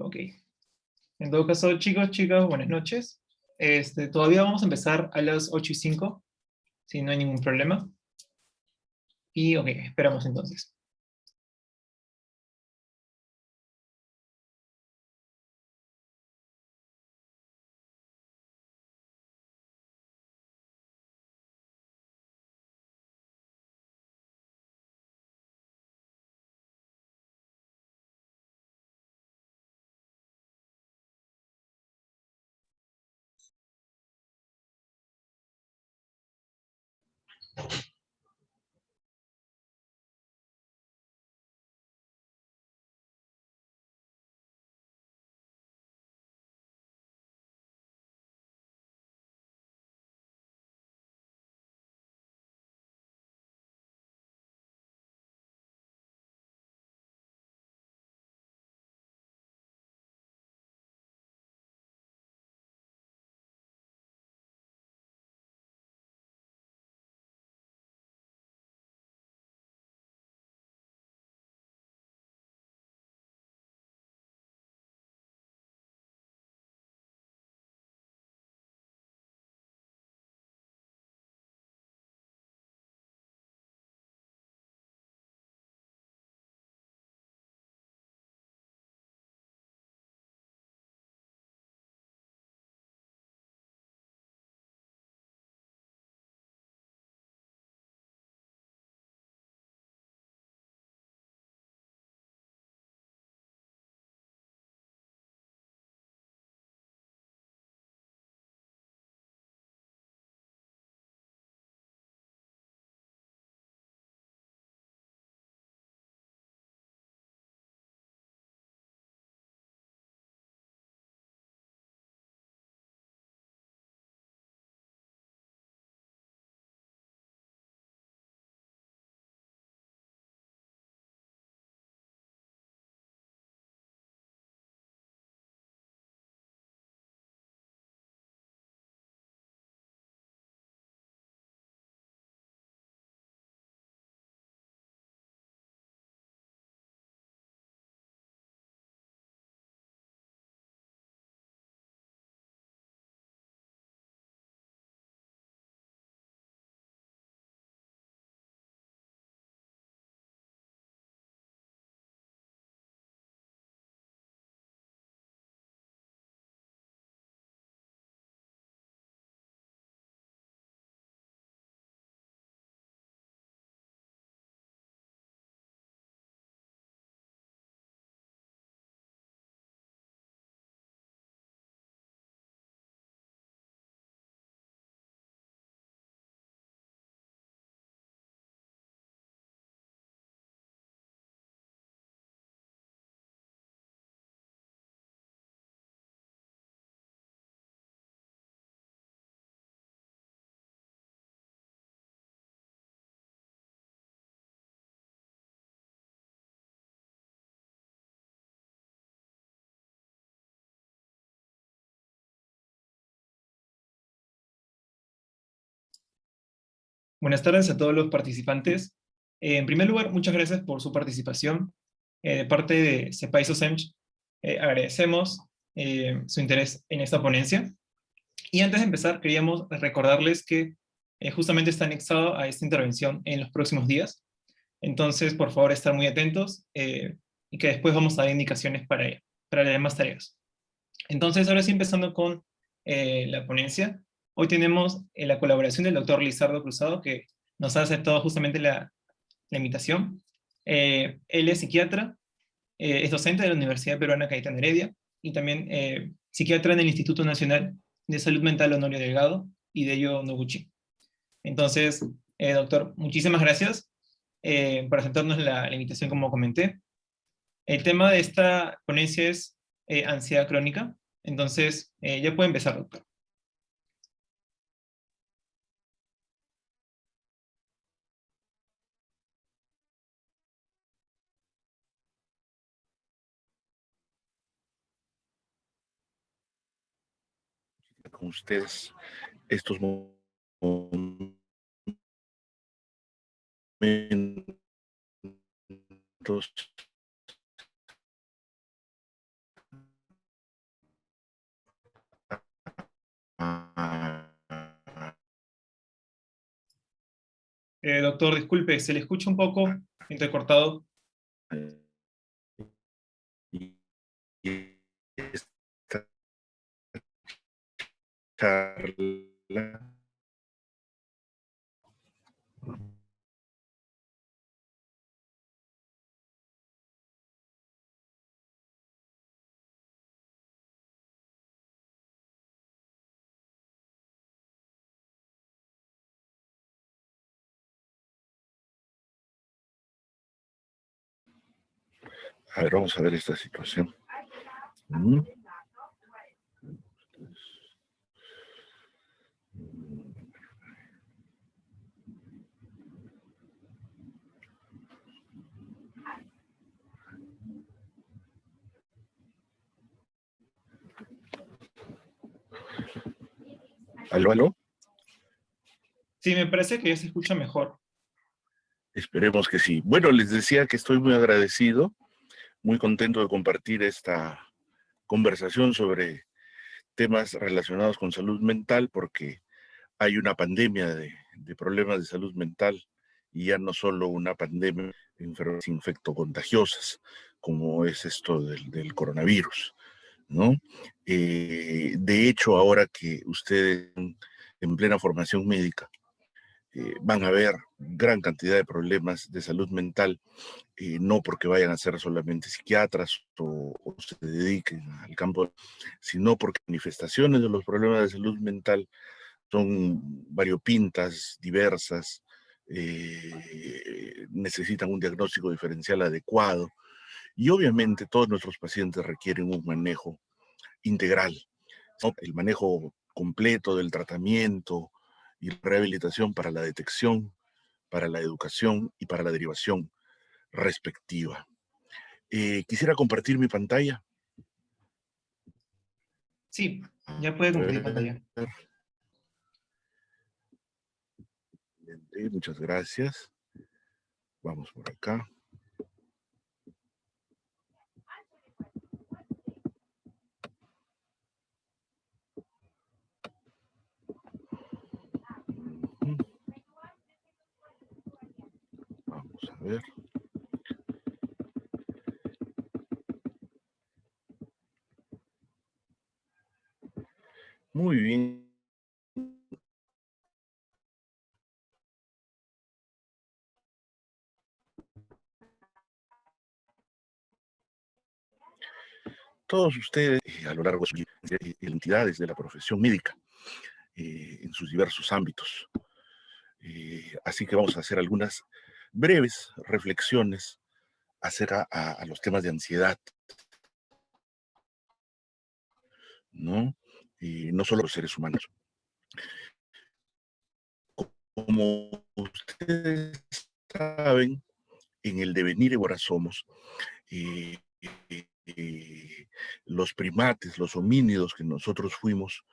Ok. En todo caso, chicos, chicas, buenas noches. Todavía vamos a empezar a las 8:05, si no hay ningún problema. Y ok, esperamos entonces. Buenas tardes a todos los participantes. En primer lugar, muchas gracias por su participación. De parte de CEPAIS OSEMCH, agradecemos su interés en esta ponencia. Y antes de empezar, queríamos recordarles que justamente está anexado a esta intervención en los próximos días. Entonces, por favor, estar muy atentos y que después vamos a dar indicaciones para las demás tareas. Entonces, ahora sí, empezando con la ponencia. Hoy tenemos la colaboración del doctor Lizardo Cruzado, que nos ha aceptado justamente la invitación. Él es psiquiatra, es docente de la Universidad Peruana Cayetano Heredia, y también psiquiatra en el Instituto Nacional de Salud Mental Honorio Delgado, y de ello Noguchi. Entonces, doctor, muchísimas gracias por aceptarnos la invitación, como comenté. El tema de esta ponencia es ansiedad crónica. Entonces, ya puede empezar, doctor. Con ustedes estos momentos Doctor, disculpe, se le escucha un poco entrecortado. Y esta charla. A ver, vamos a ver esta situación. ¿Aló, aló? Sí, me parece que ya se escucha mejor. Esperemos que sí. Bueno, les decía que estoy muy agradecido, muy contento de compartir esta conversación sobre temas relacionados con salud mental, porque hay una pandemia de problemas de salud mental y ya no solo una pandemia de enfermedades infectocontagiosas, como es esto del coronavirus, ¿no? De hecho, ahora que ustedes en plena formación médica van a ver gran cantidad de problemas de salud mental, no porque vayan a ser solamente psiquiatras o se dediquen al campo, sino porque manifestaciones de los problemas de salud mental son variopintas, diversas, necesitan un diagnóstico diferencial adecuado y obviamente todos nuestros pacientes requieren un manejo integral, ¿no? El manejo completo del tratamiento y rehabilitación para la detección, para la educación y para la derivación respectiva. Quisiera compartir mi pantalla. Sí, ya puede A compartir ver, pantalla. muchas gracias. Vamos por acá. Vamos a ver. Muy bien. Todos ustedes, a lo largo de su vida, entidades de la profesión médica, en sus diversos ámbitos. Así que vamos a hacer algunas breves reflexiones acerca a los temas de ansiedad, ¿no? No solo los seres humanos. Como ustedes saben, en el devenir ahora somos eh, los primates, los homínidos que nosotros fuimos,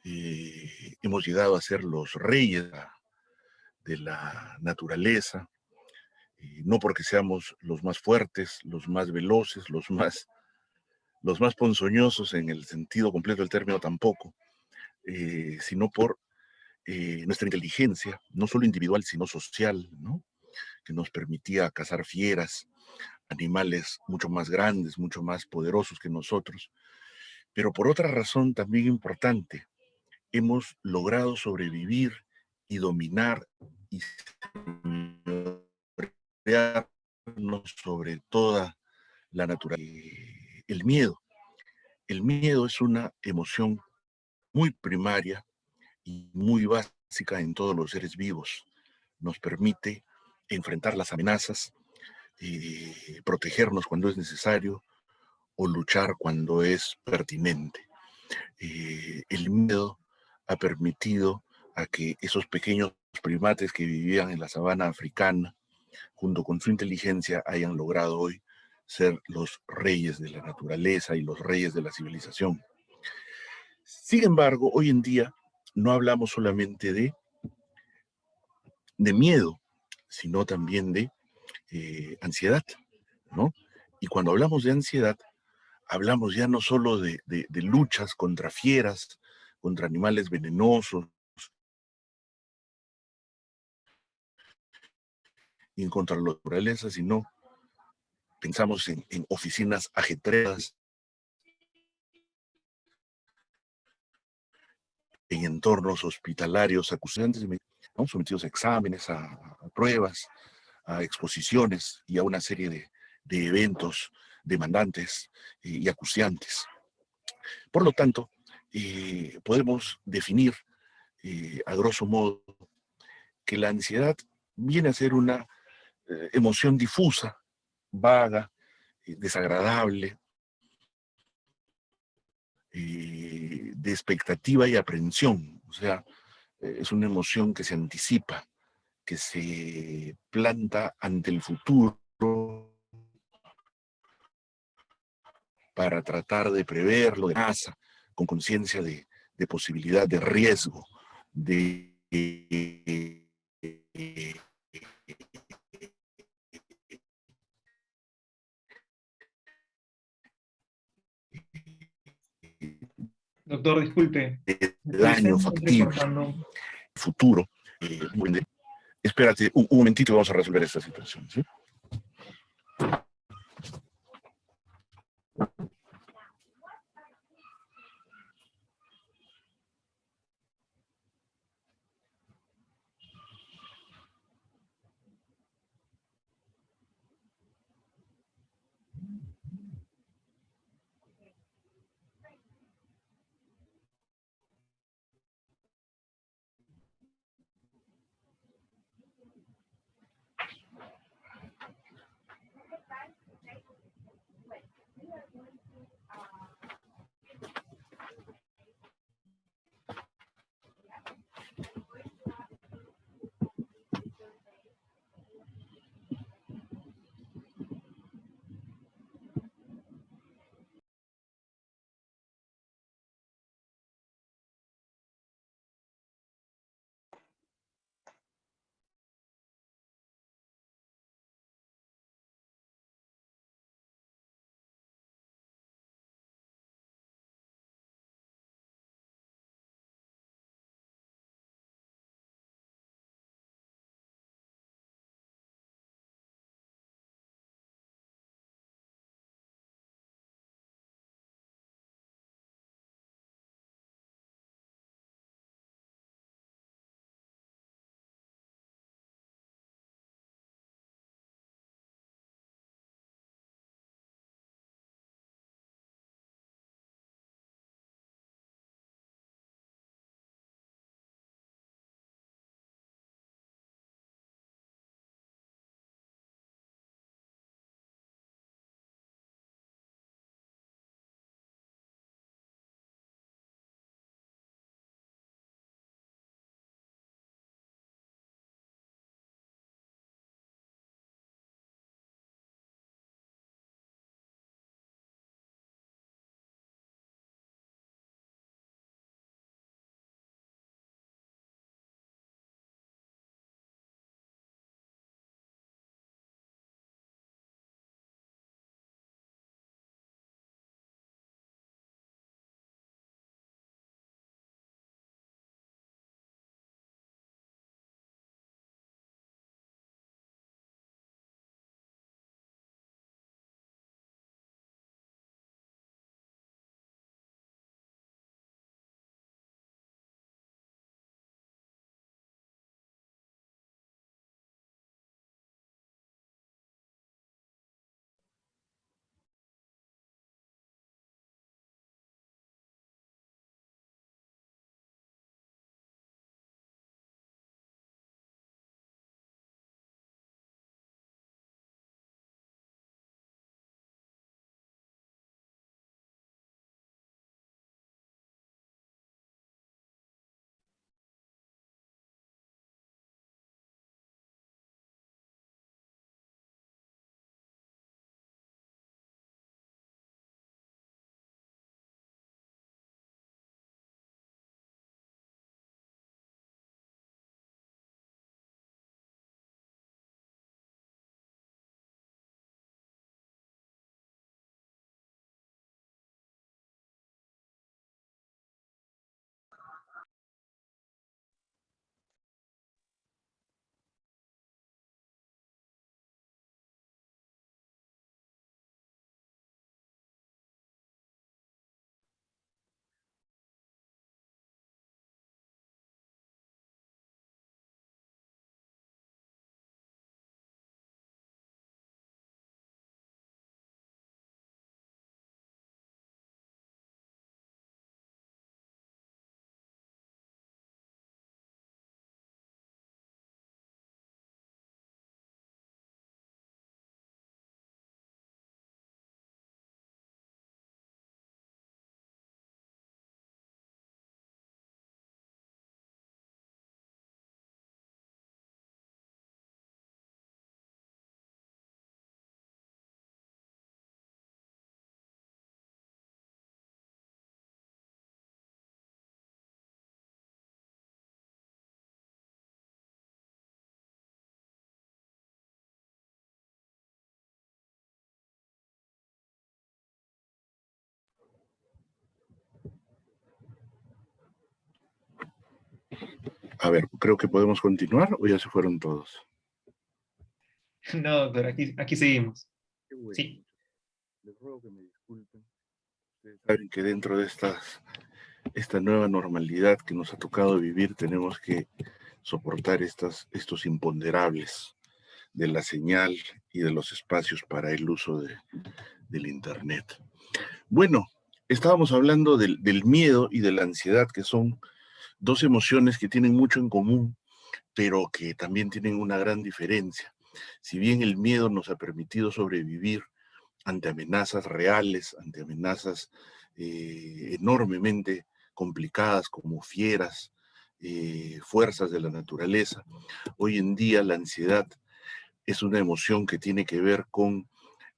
hemos llegado a ser los reyes de la naturaleza, no porque seamos los más fuertes, los más veloces, los más ponzoñosos en el sentido completo del término tampoco, sino por nuestra inteligencia, no solo individual, sino social, ¿no? Que nos permitía cazar fieras, animales mucho más grandes, mucho más poderosos que nosotros. Pero por otra razón también importante, hemos logrado sobrevivir y dominar y sobre toda la naturaleza. El miedo. El miedo es una emoción muy primaria y muy básica en todos los seres vivos. Nos permite enfrentar las amenazas, protegernos cuando es necesario o luchar cuando es pertinente. El miedo ha permitido a que esos pequeños primates que vivían en la sabana africana, junto con su inteligencia, hayan logrado hoy ser los reyes de la naturaleza y los reyes de la civilización. Sin embargo, hoy en día no hablamos solamente de miedo, sino también de ansiedad, ¿no? Y cuando hablamos de ansiedad, hablamos ya no solo de luchas contra fieras, contra animales venenosos, y en contra de la naturaleza, sino pensamos en oficinas ajetreadas, en entornos hospitalarios acuciantes, ¿no? Sometidos a exámenes, a pruebas, a exposiciones y a una serie de eventos demandantes y acuciantes. Por lo tanto, podemos definir a grosso modo que la ansiedad viene a ser una emoción difusa, vaga, desagradable, de expectativa y aprensión. O sea, es una emoción que se anticipa, que se planta ante el futuro para tratar de prever lo de masa, con conciencia de posibilidad de riesgo, de Doctor, disculpe, usted se daño encuentra factible entrecortando. futuro. Espérate un momentito y vamos a resolver esta situación, ¿sí? A ver, creo que podemos continuar o ya se fueron todos. No, doctor, aquí seguimos. Qué bueno. Sí. Les ruego que me disculpen. Ustedes saben que dentro de esta nueva normalidad que nos ha tocado vivir, tenemos que soportar estos imponderables de la señal y de los espacios para el uso del Internet. Bueno, estábamos hablando del miedo y de la ansiedad, que son dos emociones que tienen mucho en común, pero que también tienen una gran diferencia. Si bien el miedo nos ha permitido sobrevivir ante amenazas reales, ante amenazas enormemente complicadas como fieras, fuerzas de la naturaleza, hoy en día la ansiedad es una emoción que tiene que ver con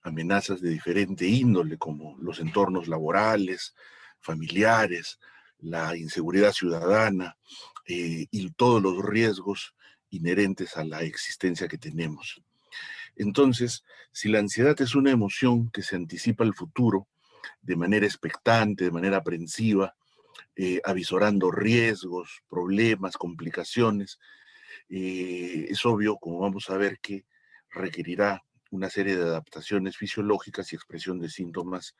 amenazas de diferente índole, como los entornos laborales, familiares, la inseguridad ciudadana y todos los riesgos inherentes a la existencia que tenemos. Entonces, si la ansiedad es una emoción que se anticipa al futuro de manera expectante, de manera aprensiva, avisorando riesgos, problemas, complicaciones, es obvio, como vamos a ver, que requerirá una serie de adaptaciones fisiológicas y expresión de síntomas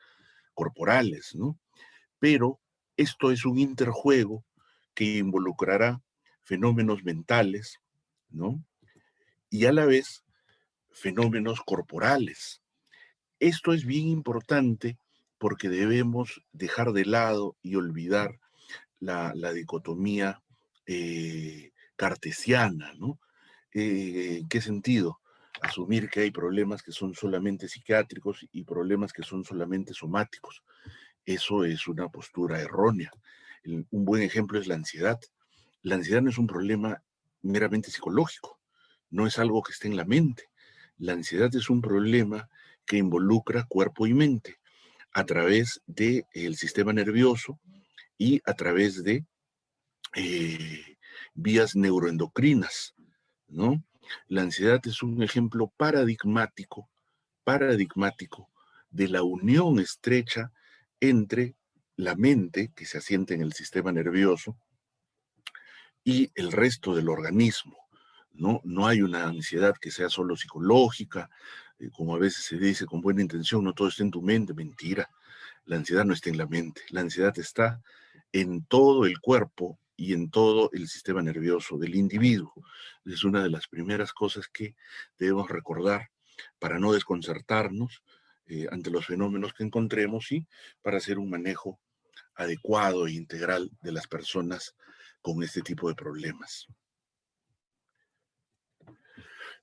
corporales, ¿no? Pero esto es un interjuego que involucrará fenómenos mentales, ¿no? Y a la vez fenómenos corporales. Esto es bien importante porque debemos dejar de lado y olvidar la dicotomía cartesiana, ¿no? ¿En qué sentido? Asumir que hay problemas que son solamente psiquiátricos y problemas que son solamente somáticos. Eso es una postura errónea. Un buen ejemplo es la ansiedad. La ansiedad no es un problema meramente psicológico, no es algo que esté en la mente. La ansiedad es un problema que involucra cuerpo y mente a través del sistema nervioso y a través de eh, vías neuroendocrinas, ¿no? La ansiedad es un ejemplo paradigmático de la unión estrecha entre la mente, que se asienta en el sistema nervioso, y el resto del organismo. ¿No? No hay una ansiedad que sea solo psicológica, como a veces se dice con buena intención, no todo está en tu mente, mentira. La ansiedad no está en la mente, la ansiedad está en todo el cuerpo y en todo el sistema nervioso del individuo. Es una de las primeras cosas que debemos recordar para no desconcertarnos ante los fenómenos que encontremos y para hacer un manejo adecuado e integral de las personas con este tipo de problemas.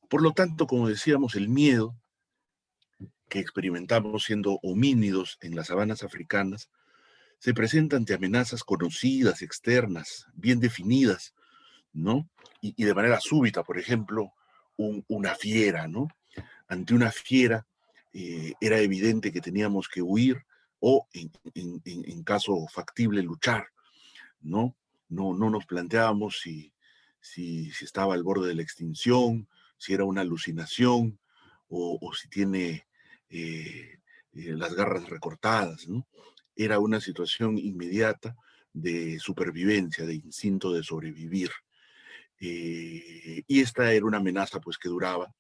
Por lo tanto, como decíamos, el miedo que experimentamos siendo homínidos en las sabanas africanas se presenta ante amenazas conocidas, externas, bien definidas, ¿no? Y de manera súbita, por ejemplo, una fiera, ¿no? Ante una fiera era evidente que teníamos que huir o, en caso factible, luchar, ¿no? No nos planteábamos si estaba al borde de la extinción, si era una alucinación o si tiene las garras recortadas, ¿no? Era una situación inmediata de supervivencia, de instinto de sobrevivir. Y esta era una amenaza pues que duraba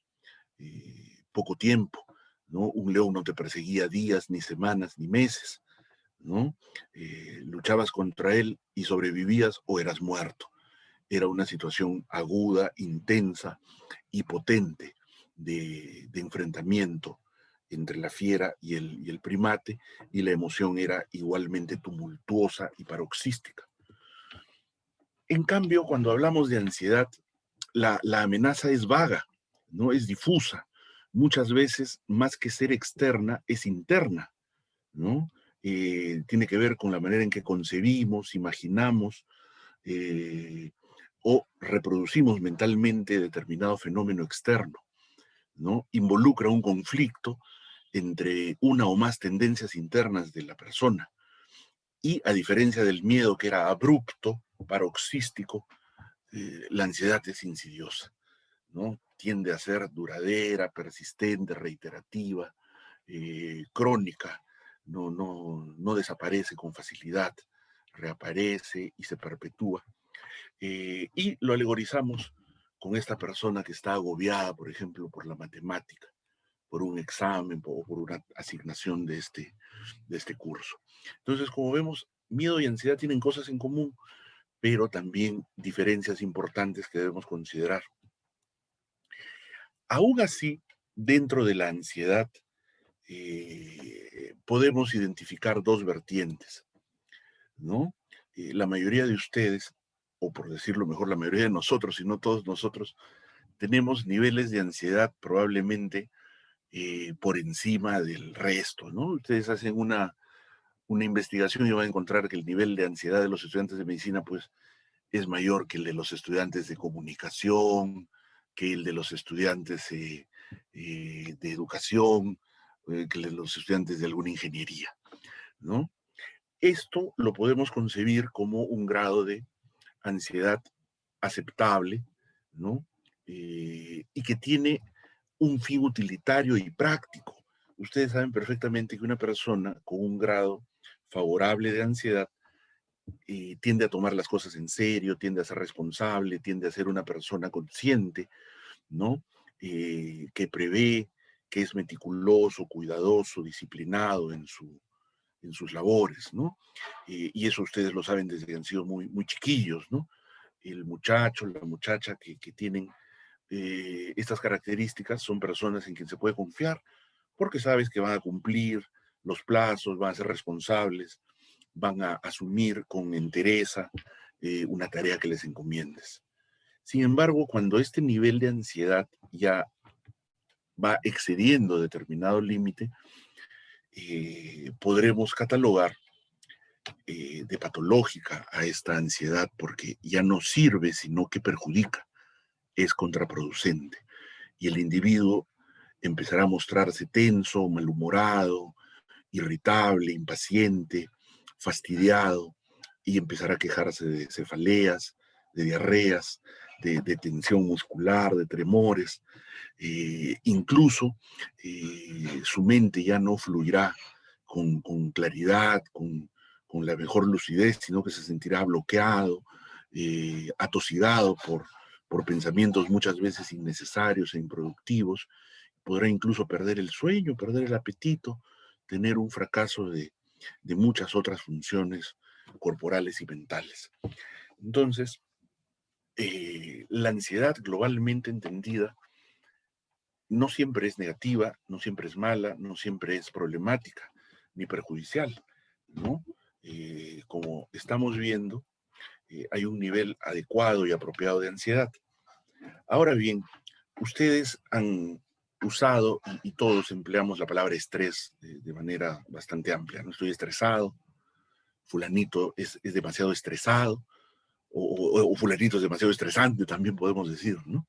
poco tiempo, ¿no? Un león no te perseguía días, ni semanas, ni meses, ¿no? Luchabas contra él y sobrevivías o eras muerto. Era una situación aguda, intensa y potente de enfrentamiento entre la fiera y el primate, y la emoción era igualmente tumultuosa y paroxística. En cambio, cuando hablamos de ansiedad, la amenaza es vaga, no es difusa. Muchas veces, más que ser externa, es interna, ¿no? Tiene que ver con la manera en que concebimos, imaginamos eh, o reproducimos mentalmente determinado fenómeno externo, ¿no? Involucra un conflicto entre una o más tendencias internas de la persona. Y a diferencia del miedo que era abrupto, paroxístico, la ansiedad es insidiosa, ¿no? Tiende a ser duradera, persistente, reiterativa, crónica, no desaparece con facilidad, reaparece y se perpetúa. Y lo alegorizamos con esta persona que está agobiada, por ejemplo, por la matemática, por un examen o por una asignación de este curso. Entonces, como vemos, miedo y ansiedad tienen cosas en común, pero también diferencias importantes que debemos considerar. Aún así, dentro de la ansiedad, podemos identificar dos vertientes, ¿no? La mayoría de ustedes, o por decirlo mejor, la mayoría de nosotros, si no todos nosotros, tenemos niveles de ansiedad probablemente por encima del resto, ¿no? Ustedes hacen una investigación y van a encontrar que el nivel de ansiedad de los estudiantes de medicina, pues, es mayor que el de los estudiantes de comunicación, que el de los estudiantes de educación, que el de los estudiantes de alguna ingeniería, ¿no? Esto lo podemos concebir como un grado de ansiedad aceptable, ¿no? Y que tiene un fin utilitario y práctico. Ustedes saben perfectamente que una persona con un grado favorable de ansiedad tiende a tomar las cosas en serio, tiende a ser responsable, tiende a ser una persona consciente, ¿no? Que prevé, que es meticuloso, cuidadoso, disciplinado en sus labores, ¿no? Y eso ustedes lo saben desde que han sido muy, muy chiquillos, ¿no? El muchacho, la muchacha que tienen estas características son personas en quien se puede confiar porque sabes que van a cumplir los plazos, van a ser responsables, van a asumir con entereza una tarea que les encomiendes. Sin embargo, cuando este nivel de ansiedad ya va excediendo determinado límite, podremos catalogar de patológica a esta ansiedad porque ya no sirve, sino que perjudica, es contraproducente. Y el individuo empezará a mostrarse tenso, malhumorado, irritable, impaciente, fastidiado, y empezará a quejarse de cefaleas, de diarreas, de tensión muscular, de tremores. Incluso su mente ya no fluirá con claridad, con la mejor lucidez, sino que se sentirá bloqueado, atosigado por pensamientos muchas veces innecesarios e improductivos. Podrá incluso perder el sueño, perder el apetito, tener un fracaso de muchas otras funciones corporales y mentales. Entonces, la ansiedad globalmente entendida no siempre es negativa, no siempre es mala, no siempre es problemática ni perjudicial, ¿no? Como estamos viendo, hay un nivel adecuado y apropiado de ansiedad. Ahora bien, ustedes han usado, y todos empleamos la palabra estrés de manera bastante amplia, ¿no? Estoy estresado, fulanito es demasiado estresado, o fulanito es demasiado estresante, también podemos decir, ¿no?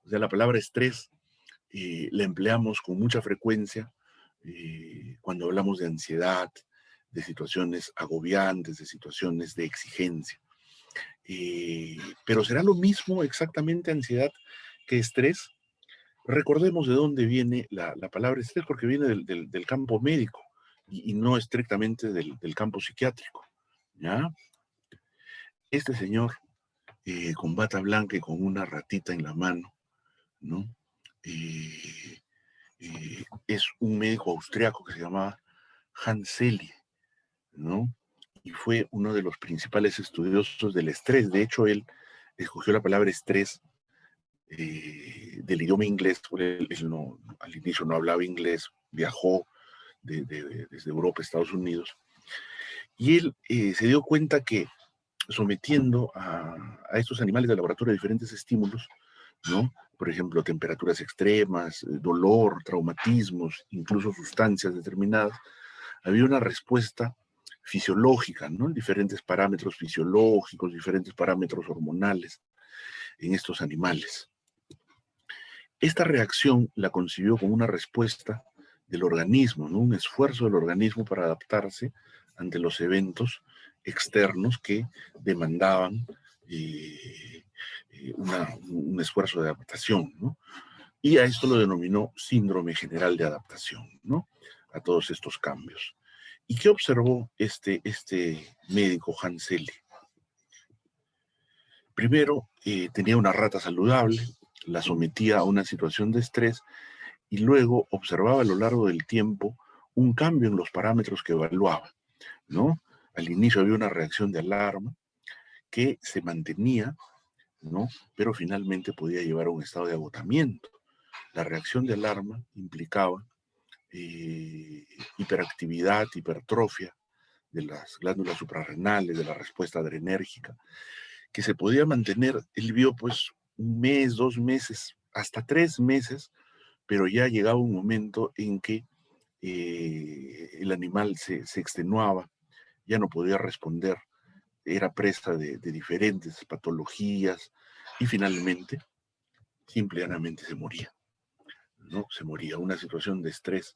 O sea, la palabra estrés la empleamos con mucha frecuencia cuando hablamos de ansiedad, de situaciones agobiantes, de situaciones de exigencia. Pero ¿será lo mismo exactamente ansiedad que estrés? Recordemos de dónde viene la palabra estrés, porque viene del campo médico y no estrictamente del campo psiquiátrico. ¿Ya? Este señor con bata blanca y con una ratita en la mano, ¿no? Eh, es un médico austriaco que se llamaba Hans Selye, ¿no? Y fue uno de los principales estudiosos del estrés. De hecho, él escogió la palabra estrés del idioma inglés, porque él no, al inicio no hablaba inglés, viajó desde Europa a Estados Unidos, y él se dio cuenta que sometiendo a estos animales de laboratorio a diferentes estímulos, ¿no? Por ejemplo, temperaturas extremas, dolor, traumatismos, incluso sustancias determinadas, había una respuesta fisiológica, ¿no? Diferentes parámetros fisiológicos, diferentes parámetros hormonales en estos animales. Esta reacción la concibió como una respuesta del organismo, ¿no? Un esfuerzo del organismo para adaptarse ante los eventos externos que demandaban un esfuerzo de adaptación, ¿no? Y a esto lo denominó síndrome general de adaptación, ¿no? A todos estos cambios. ¿Y qué observó este médico Hans Selye? Primero, tenía una rata saludable, la sometía a una situación de estrés y luego observaba a lo largo del tiempo un cambio en los parámetros que evaluaba, ¿no? Al inicio había una reacción de alarma que se mantenía, ¿no? Pero finalmente podía llevar a un estado de agotamiento. La reacción de alarma implicaba hiperactividad, hipertrofia de las glándulas suprarrenales, de la respuesta adrenérgica, que se podía mantener, él vio pues un mes, 2 meses, hasta 3 meses, pero ya llegaba un momento en que el animal se extenuaba, ya no podía responder, era presa de diferentes patologías y finalmente, simplemente se moría, ¿no? Se moría, una situación de estrés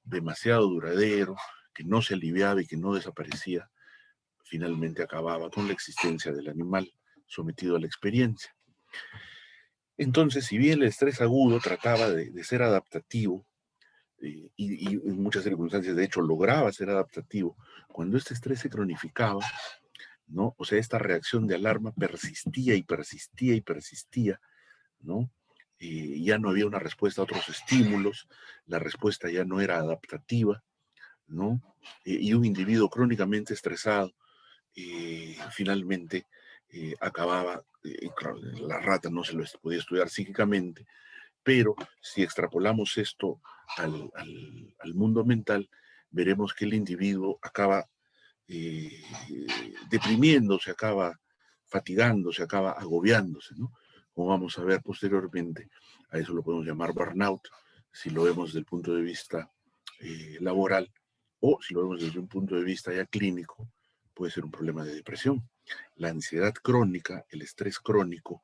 demasiado duradero, que no se aliviaba y que no desaparecía, finalmente acababa con la existencia del animal sometido a la experiencia. Entonces, si bien el estrés agudo trataba de ser adaptativo, y en muchas circunstancias de hecho lograba ser adaptativo, cuando este estrés se cronificaba, ¿no? O sea, esta reacción de alarma persistía y persistía y persistía, ¿no? Ya no había una respuesta a otros estímulos, la respuesta ya no era adaptativa, ¿no? Y un individuo crónicamente estresado finalmente acababa, claro, la rata no se lo podía estudiar psíquicamente, pero si extrapolamos esto al mundo mental, veremos que el individuo acaba eh, deprimiéndose, acaba fatigándose, acaba agobiándose, ¿no? Como vamos a ver posteriormente, a eso lo podemos llamar burnout, si lo vemos desde el punto de vista laboral, o si lo vemos desde un punto de vista ya clínico, puede ser un problema de depresión. La ansiedad crónica, el estrés crónico,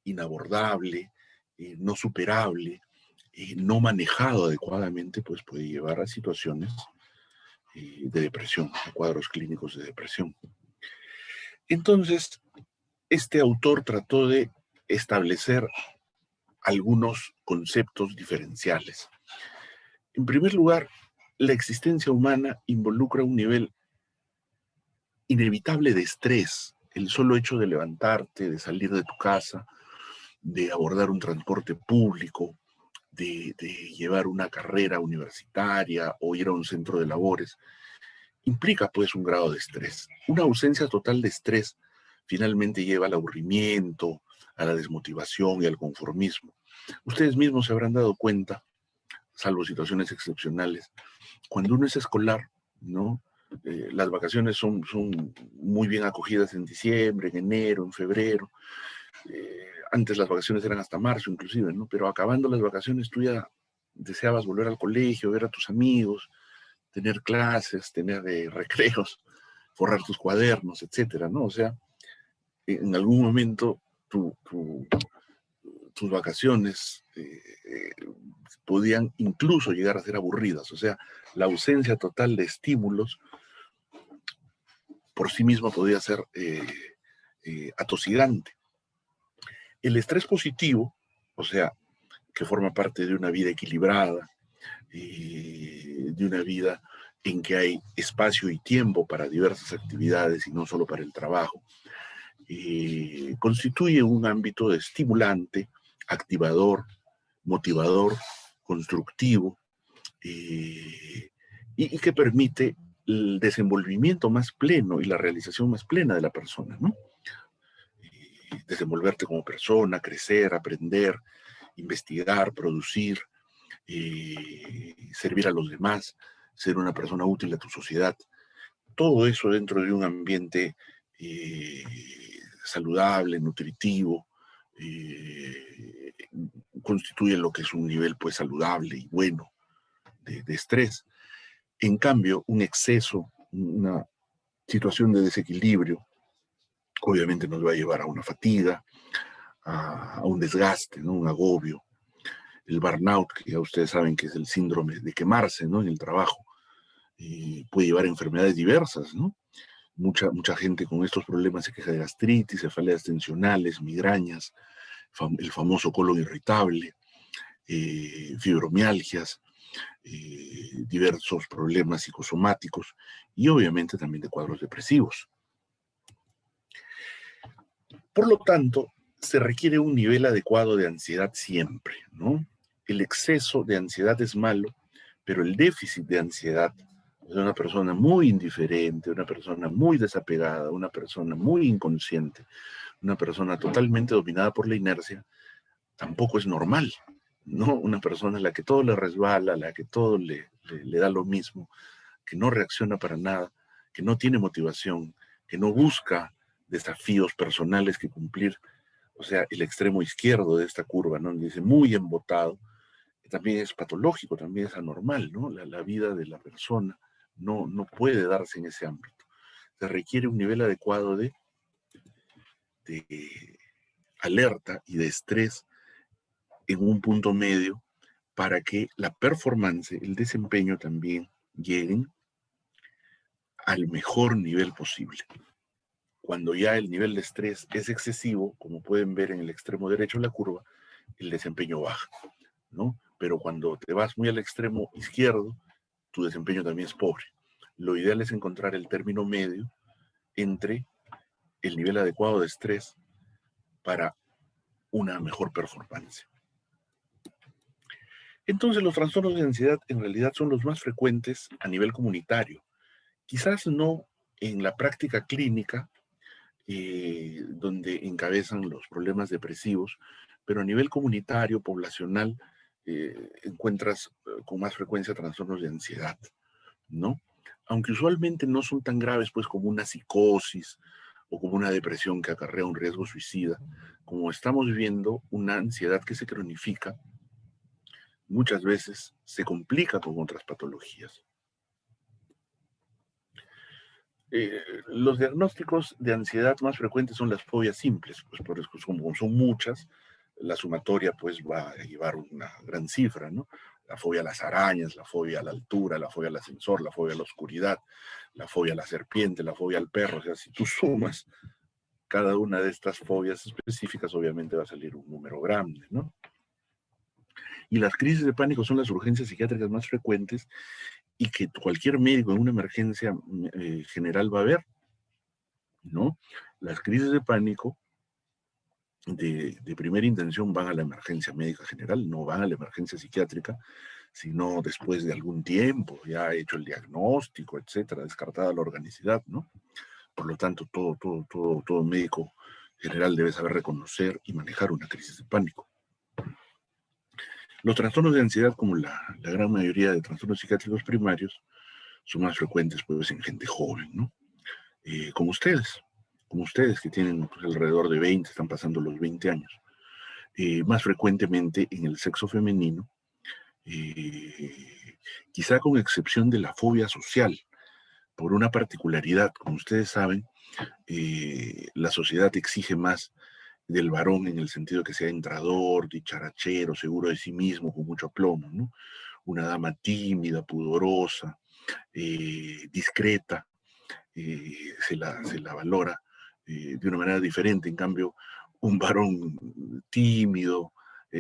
inabordable, no superable, no manejado adecuadamente, pues puede llevar a situaciones de depresión, a cuadros clínicos de depresión. Entonces, este autor trató de establecer algunos conceptos diferenciales. En primer lugar, la existencia humana involucra un nivel inevitable de estrés. El solo hecho de levantarte, de salir de tu casa, de abordar un transporte público, de llevar una carrera universitaria o ir a un centro de labores, implica pues un grado de estrés. Una ausencia total de estrés finalmente lleva al aburrimiento, a la desmotivación y al conformismo. Ustedes mismos se habrán dado cuenta, salvo situaciones excepcionales, cuando uno es escolar, ¿no? Las vacaciones son muy bien acogidas en diciembre, en enero, en febrero. Antes las vacaciones eran hasta marzo inclusive, ¿no? Pero acabando las vacaciones tú ya deseabas volver al colegio, ver a tus amigos, tener clases, tener recreos, forrar tus cuadernos, etcétera, ¿no? O sea, en algún momento tus vacaciones podían incluso llegar a ser aburridas, o sea, la ausencia total de estímulos por sí misma podía ser atosigante. El estrés positivo, o sea, que forma parte de una vida equilibrada, de una vida en que hay espacio y tiempo para diversas actividades y no solo para el trabajo, constituye un ámbito estimulante, activador, motivador, constructivo, y que permite el desenvolvimiento más pleno y la realización más plena de la persona, ¿no? Desenvolverte como persona, crecer, aprender, investigar, producir, servir a los demás, ser una persona útil a tu sociedad. Todo eso dentro de un ambiente saludable, nutritivo, constituye lo que es un nivel pues saludable y bueno de estrés. En cambio, un exceso, una situación de desequilibrio, obviamente nos va a llevar a una fatiga, a un desgaste, ¿no? Un agobio. El burnout, que ya ustedes saben que es el síndrome de quemarse, ¿no? En el trabajo, puede llevar a enfermedades diversas, ¿no? Mucha gente con estos problemas se queja de gastritis, cefaleas tensionales, migrañas, el famoso colon irritable, fibromialgias, diversos problemas psicosomáticos y obviamente también de cuadros depresivos. Por lo tanto, se requiere un nivel adecuado de ansiedad siempre, ¿no? El exceso de ansiedad es malo, pero el déficit de ansiedad de una persona muy indiferente, una persona muy desapegada, una persona muy inconsciente, una persona totalmente dominada por la inercia, tampoco es normal, ¿no? Una persona a la que todo le resbala, a la que todo le da lo mismo, que no reacciona para nada, que no tiene motivación, que no busca desafíos personales que cumplir, o sea, el extremo izquierdo de esta curva, ¿no? Dice muy embotado, también es patológico, también es anormal, ¿no? La vida de la persona no puede darse en ese ámbito. Se requiere un nivel adecuado de alerta y de estrés en un punto medio para que la performance, el desempeño también lleguen al mejor nivel posible. Cuando ya el nivel de estrés es excesivo, como pueden ver en el extremo derecho de la curva, el desempeño baja, ¿no? Pero cuando te vas muy al extremo izquierdo, tu desempeño también es pobre. Lo ideal es encontrar el término medio entre el nivel adecuado de estrés para una mejor performance. Entonces, los trastornos de ansiedad en realidad son los más frecuentes a nivel comunitario. Quizás no en la práctica clínica, donde encabezan los problemas depresivos, pero a nivel comunitario, poblacional, encuentras con más frecuencia trastornos de ansiedad, ¿no? Aunque usualmente no son tan graves, pues, como una psicosis o como una depresión que acarrea un riesgo suicida, como estamos viendo una ansiedad que se cronifica, muchas veces se complica con otras patologías. Los diagnósticos de ansiedad más frecuentes son las fobias simples, pues por eso como son muchas, la sumatoria pues va a llevar una gran cifra, ¿no? La fobia a las arañas, la fobia a la altura, la fobia al ascensor, la fobia a la oscuridad, la fobia a la serpiente, la fobia al perro. O sea, si tú sumas cada una de estas fobias específicas, obviamente va a salir un número grande, ¿no? Y las crisis de pánico son las urgencias psiquiátricas más frecuentes y que cualquier médico en una emergencia general va a ver, ¿no? Las crisis de pánico de primera intención van a la emergencia médica general, no van a la emergencia psiquiátrica, sino después de algún tiempo, ya hecho el diagnóstico, etcétera, descartada la organicidad, ¿no? Por lo tanto, todo médico general debe saber reconocer y manejar una crisis de pánico. Los trastornos de ansiedad, como la gran mayoría de trastornos psiquiátricos primarios, son más frecuentes pues, en gente joven, ¿no? Como ustedes que tienen pues, alrededor de 20, están pasando los 20 años. Más frecuentemente en el sexo femenino, quizá con excepción de la fobia social, por una particularidad, como ustedes saben, la sociedad exige más del varón en el sentido de que sea entrador, dicharachero, seguro de sí mismo, con mucho aplomo, ¿no? Una dama tímida, pudorosa, discreta, se la valora de una manera diferente. En cambio, un varón tímido,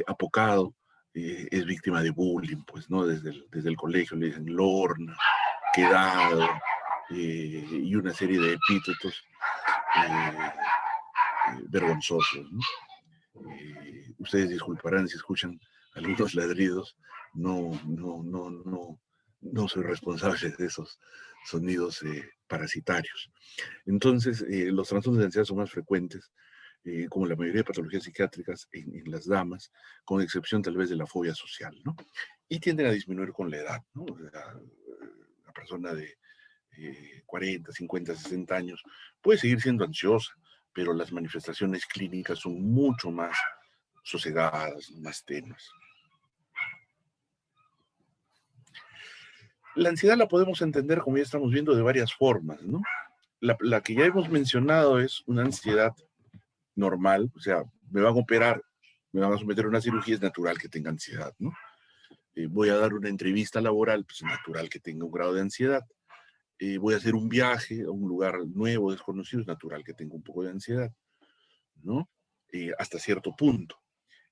apocado, es víctima de bullying, pues, ¿no? Desde el colegio le dicen lorna, quedado, y una serie de epítetos vergonzosos, ¿no? Ustedes disculparán si escuchan algunos ladridos, no soy responsable de esos sonidos parasitarios. Entonces, los trastornos de ansiedad son más frecuentes, como la mayoría de patologías psiquiátricas en las damas, con excepción tal vez de la fobia social, ¿no? Y tienden a disminuir con la edad, ¿no? La persona de 40, 50, 60 años puede seguir siendo ansiosa, pero las manifestaciones clínicas son mucho más sosegadas, más tenues. La ansiedad la podemos entender, como ya estamos viendo, de varias formas, ¿no? La que ya hemos mencionado es una ansiedad normal, o sea, me van a operar, me van a someter a una cirugía, es natural que tenga ansiedad, ¿no? Voy a dar una entrevista laboral, pues es natural que tenga un grado de ansiedad. Voy a hacer un viaje a un lugar nuevo, desconocido, es natural que tenga un poco de ansiedad, ¿no? Hasta cierto punto.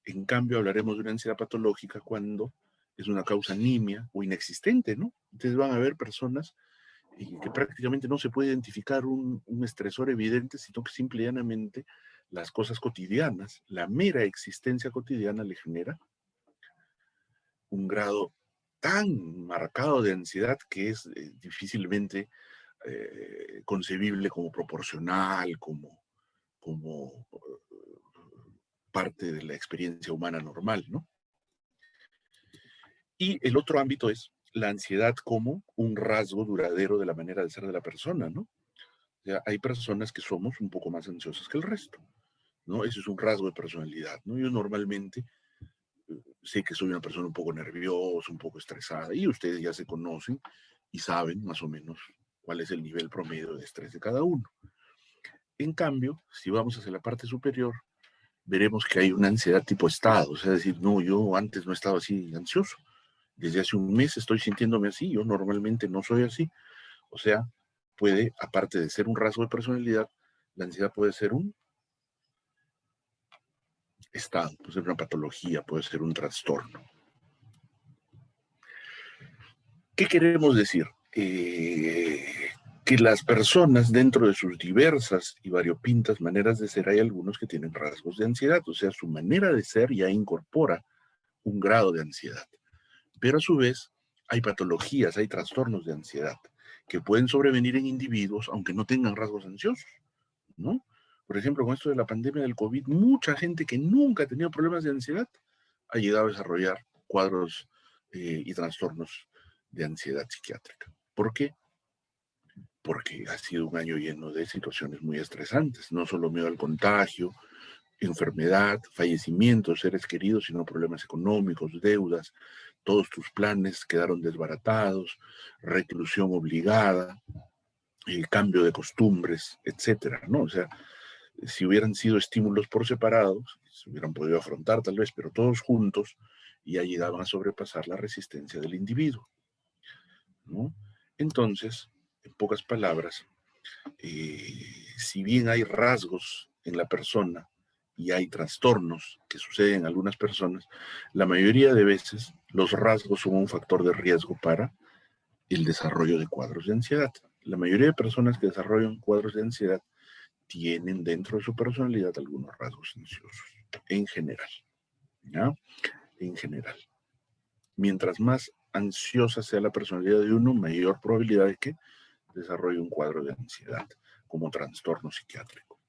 En cambio, hablaremos de una ansiedad patológica cuando es una causa nimia o inexistente, ¿no? Ustedes van a ver personas que prácticamente no se puede identificar un estresor evidente, sino que simple y llanamente las cosas cotidianas, la mera existencia cotidiana le genera un grado tan marcado de ansiedad que es difícilmente concebible como proporcional, como parte de la experiencia humana normal, ¿no? Y el otro ámbito es la ansiedad como un rasgo duradero de la manera de ser de la persona, ¿no? O sea, hay personas que somos un poco más ansiosas que el resto, ¿no? Ese es un rasgo de personalidad, ¿no? Yo normalmente sé que soy una persona un poco nerviosa, un poco estresada, y ustedes ya se conocen y saben más o menos cuál es el nivel promedio de estrés de cada uno. En cambio, si vamos hacia la parte superior, veremos que hay una ansiedad tipo estado, o sea, decir, no, yo antes no estaba así ansioso, desde hace un mes estoy sintiéndome así, yo normalmente no soy así. O sea, puede, aparte de ser un rasgo de personalidad, la ansiedad puede ser un estado, puede ser una patología, puede ser un trastorno. ¿Qué queremos decir? Que las personas, dentro de sus diversas y variopintas maneras de ser, hay algunos que tienen rasgos de ansiedad, o sea, su manera de ser ya incorpora un grado de ansiedad. Pero a su vez, hay patologías, hay trastornos de ansiedad que pueden sobrevenir en individuos aunque no tengan rasgos ansiosos, ¿no? Por ejemplo, con esto de la pandemia del COVID, mucha gente que nunca ha tenido problemas de ansiedad ha llegado a desarrollar cuadros y trastornos de ansiedad psiquiátrica. ¿Por qué? Porque ha sido un año lleno de situaciones muy estresantes, no solo miedo al contagio, enfermedad, fallecimientos, seres queridos, sino problemas económicos, deudas, todos tus planes quedaron desbaratados, reclusión obligada, el cambio de costumbres, etcétera, ¿no? O sea, si hubieran sido estímulos por separados, se hubieran podido afrontar tal vez, pero todos juntos ya llegaban a sobrepasar la resistencia del individuo, ¿no? Entonces, en pocas palabras, si bien hay rasgos en la persona y hay trastornos que suceden en algunas personas, la mayoría de veces los rasgos son un factor de riesgo para el desarrollo de cuadros de ansiedad. La mayoría de personas que desarrollan cuadros de ansiedad tienen dentro de su personalidad algunos rasgos ansiosos, en general, ¿ya? En general. Mientras más ansiosa sea la personalidad de uno, mayor probabilidad de que desarrolle un cuadro de ansiedad como trastorno psiquiátrico.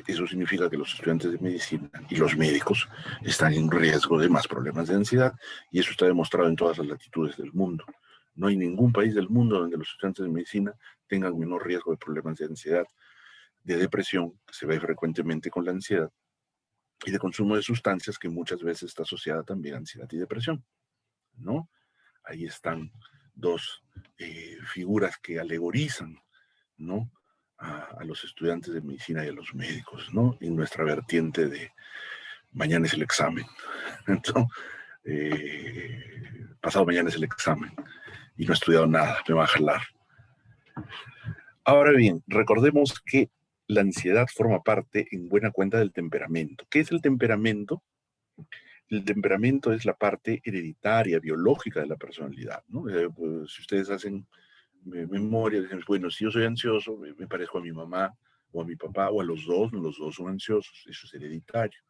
Eso significa que los estudiantes de medicina y los médicos están en riesgo de más problemas de ansiedad, y eso está demostrado en todas las latitudes del mundo. No hay ningún país del mundo donde los estudiantes de medicina tengan menor riesgo de problemas de ansiedad, de depresión, que se ve frecuentemente con la ansiedad, y de consumo de sustancias, que muchas veces está asociada también a ansiedad y depresión, ¿no? Ahí están dos figuras que alegorizan, ¿no? A los estudiantes de medicina y a los médicos, ¿no? En nuestra vertiente de mañana es el examen. Entonces, pasado mañana es el examen y no he estudiado nada, me va a jalar. Ahora bien, recordemos que la ansiedad forma parte en buena cuenta del temperamento. ¿Qué es el temperamento? El temperamento es la parte hereditaria, biológica de la personalidad, ¿no? Pues, si ustedes hacen memoria, dicen, bueno, si yo soy ansioso, me parezco a mi mamá o a mi papá o a los dos son ansiosos, eso es hereditario.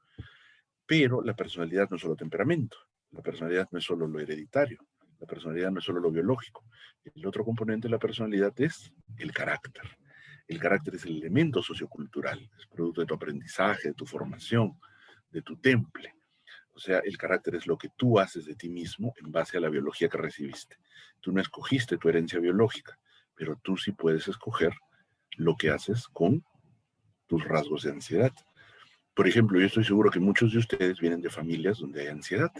Pero la personalidad no es solo temperamento, la personalidad no es solo lo hereditario, la personalidad no es solo lo biológico. El otro componente de la personalidad es el carácter. El carácter es el elemento sociocultural, es producto de tu aprendizaje, de tu formación, de tu temple. O sea, el carácter es lo que tú haces de ti mismo en base a la biología que recibiste. Tú no escogiste tu herencia biológica, pero tú sí puedes escoger lo que haces con tus rasgos de ansiedad. Por ejemplo, yo estoy seguro que muchos de ustedes vienen de familias donde hay ansiedad,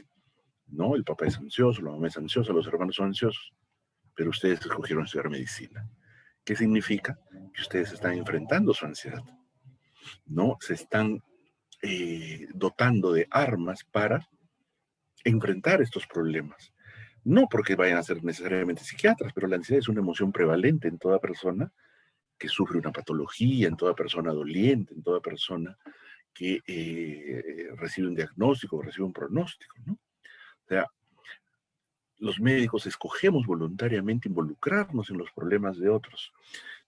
¿no? El papá es ansioso, la mamá es ansiosa, los hermanos son ansiosos, pero ustedes escogieron estudiar medicina. ¿Qué significa? Que ustedes están enfrentando su ansiedad, ¿no? Se están dotando de armas para enfrentar estos problemas. No porque vayan a ser necesariamente psiquiatras, pero la ansiedad es una emoción prevalente en toda persona que sufre una patología, en toda persona doliente, en toda persona que recibe un diagnóstico, recibe un pronóstico, ¿no? O sea, los médicos escogemos voluntariamente involucrarnos en los problemas de otros.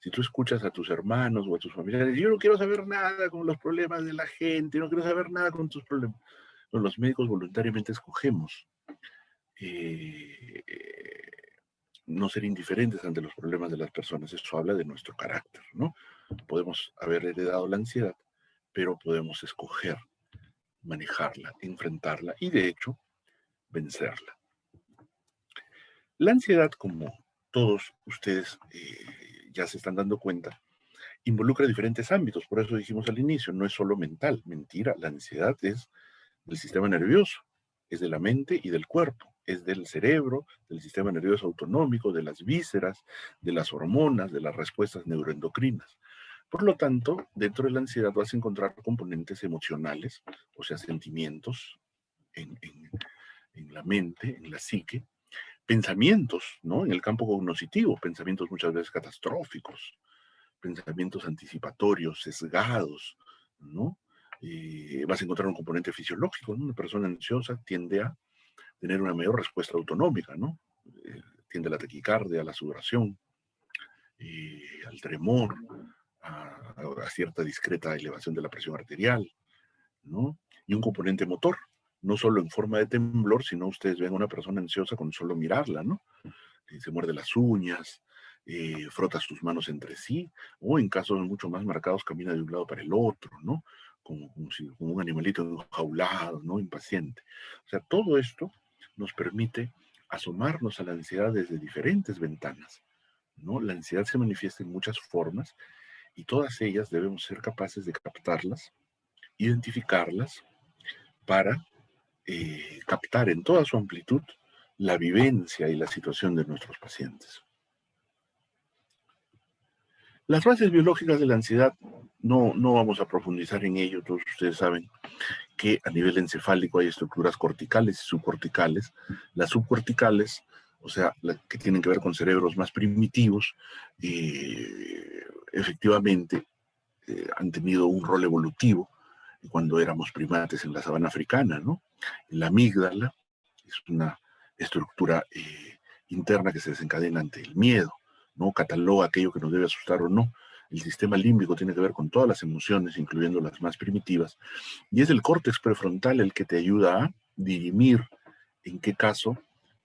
Si tú escuchas a tus hermanos o a tus familiares, yo no quiero saber nada con los problemas de la gente, no quiero saber nada con tus problemas. No, los médicos voluntariamente escogemos eh, no ser indiferentes ante los problemas de las personas. Eso habla de nuestro carácter, ¿no? Podemos haber heredado la ansiedad, pero podemos escoger manejarla, enfrentarla y, de hecho, vencerla. La ansiedad, como todos ustedes ya se están dando cuenta, involucra diferentes ámbitos. Por eso dijimos al inicio, no es solo mental. Mentira, la ansiedad es del sistema nervioso, es de la mente y del cuerpo, es del cerebro, del sistema nervioso autonómico, de las vísceras, de las hormonas, de las respuestas neuroendocrinas. Por lo tanto, dentro de la ansiedad vas a encontrar componentes emocionales, o sea, sentimientos en la mente, en la psique, pensamientos, ¿no? En el campo cognitivo, pensamientos muchas veces catastróficos, pensamientos anticipatorios, sesgados, ¿no? Vas a encontrar un componente fisiológico, ¿no? Una persona ansiosa tiende a tener una mayor respuesta autonómica, ¿no? Tiende a la taquicardia, a la sudoración, al tremor, a cierta discreta elevación de la presión arterial, ¿no? Y un componente motor, no solo en forma de temblor, sino ustedes ven a una persona ansiosa con solo mirarla, ¿no? Se muerde las uñas, frota sus manos entre sí, o en casos mucho más marcados camina de un lado para el otro, ¿no? Como un animalito enjaulado, ¿no? Impaciente. O sea, todo esto nos permite asomarnos a la ansiedad desde diferentes ventanas, ¿no? La ansiedad se manifiesta en muchas formas y todas ellas debemos ser capaces de captarlas, identificarlas para captar en toda su amplitud la vivencia y la situación de nuestros pacientes. Las bases biológicas de la ansiedad no vamos a profundizar en ello. Todos ustedes saben que a nivel encefálico hay estructuras corticales y subcorticales. Las subcorticales, o sea, que tienen que ver con cerebros más primitivos, efectivamente han tenido un rol evolutivo cuando éramos primates en la sabana africana, ¿no? La amígdala es una estructura interna que se desencadena ante el miedo, ¿no? Cataloga aquello que nos debe asustar o no. El sistema límbico tiene que ver con todas las emociones, incluyendo las más primitivas, y es el córtex prefrontal el que te ayuda a dirimir en qué caso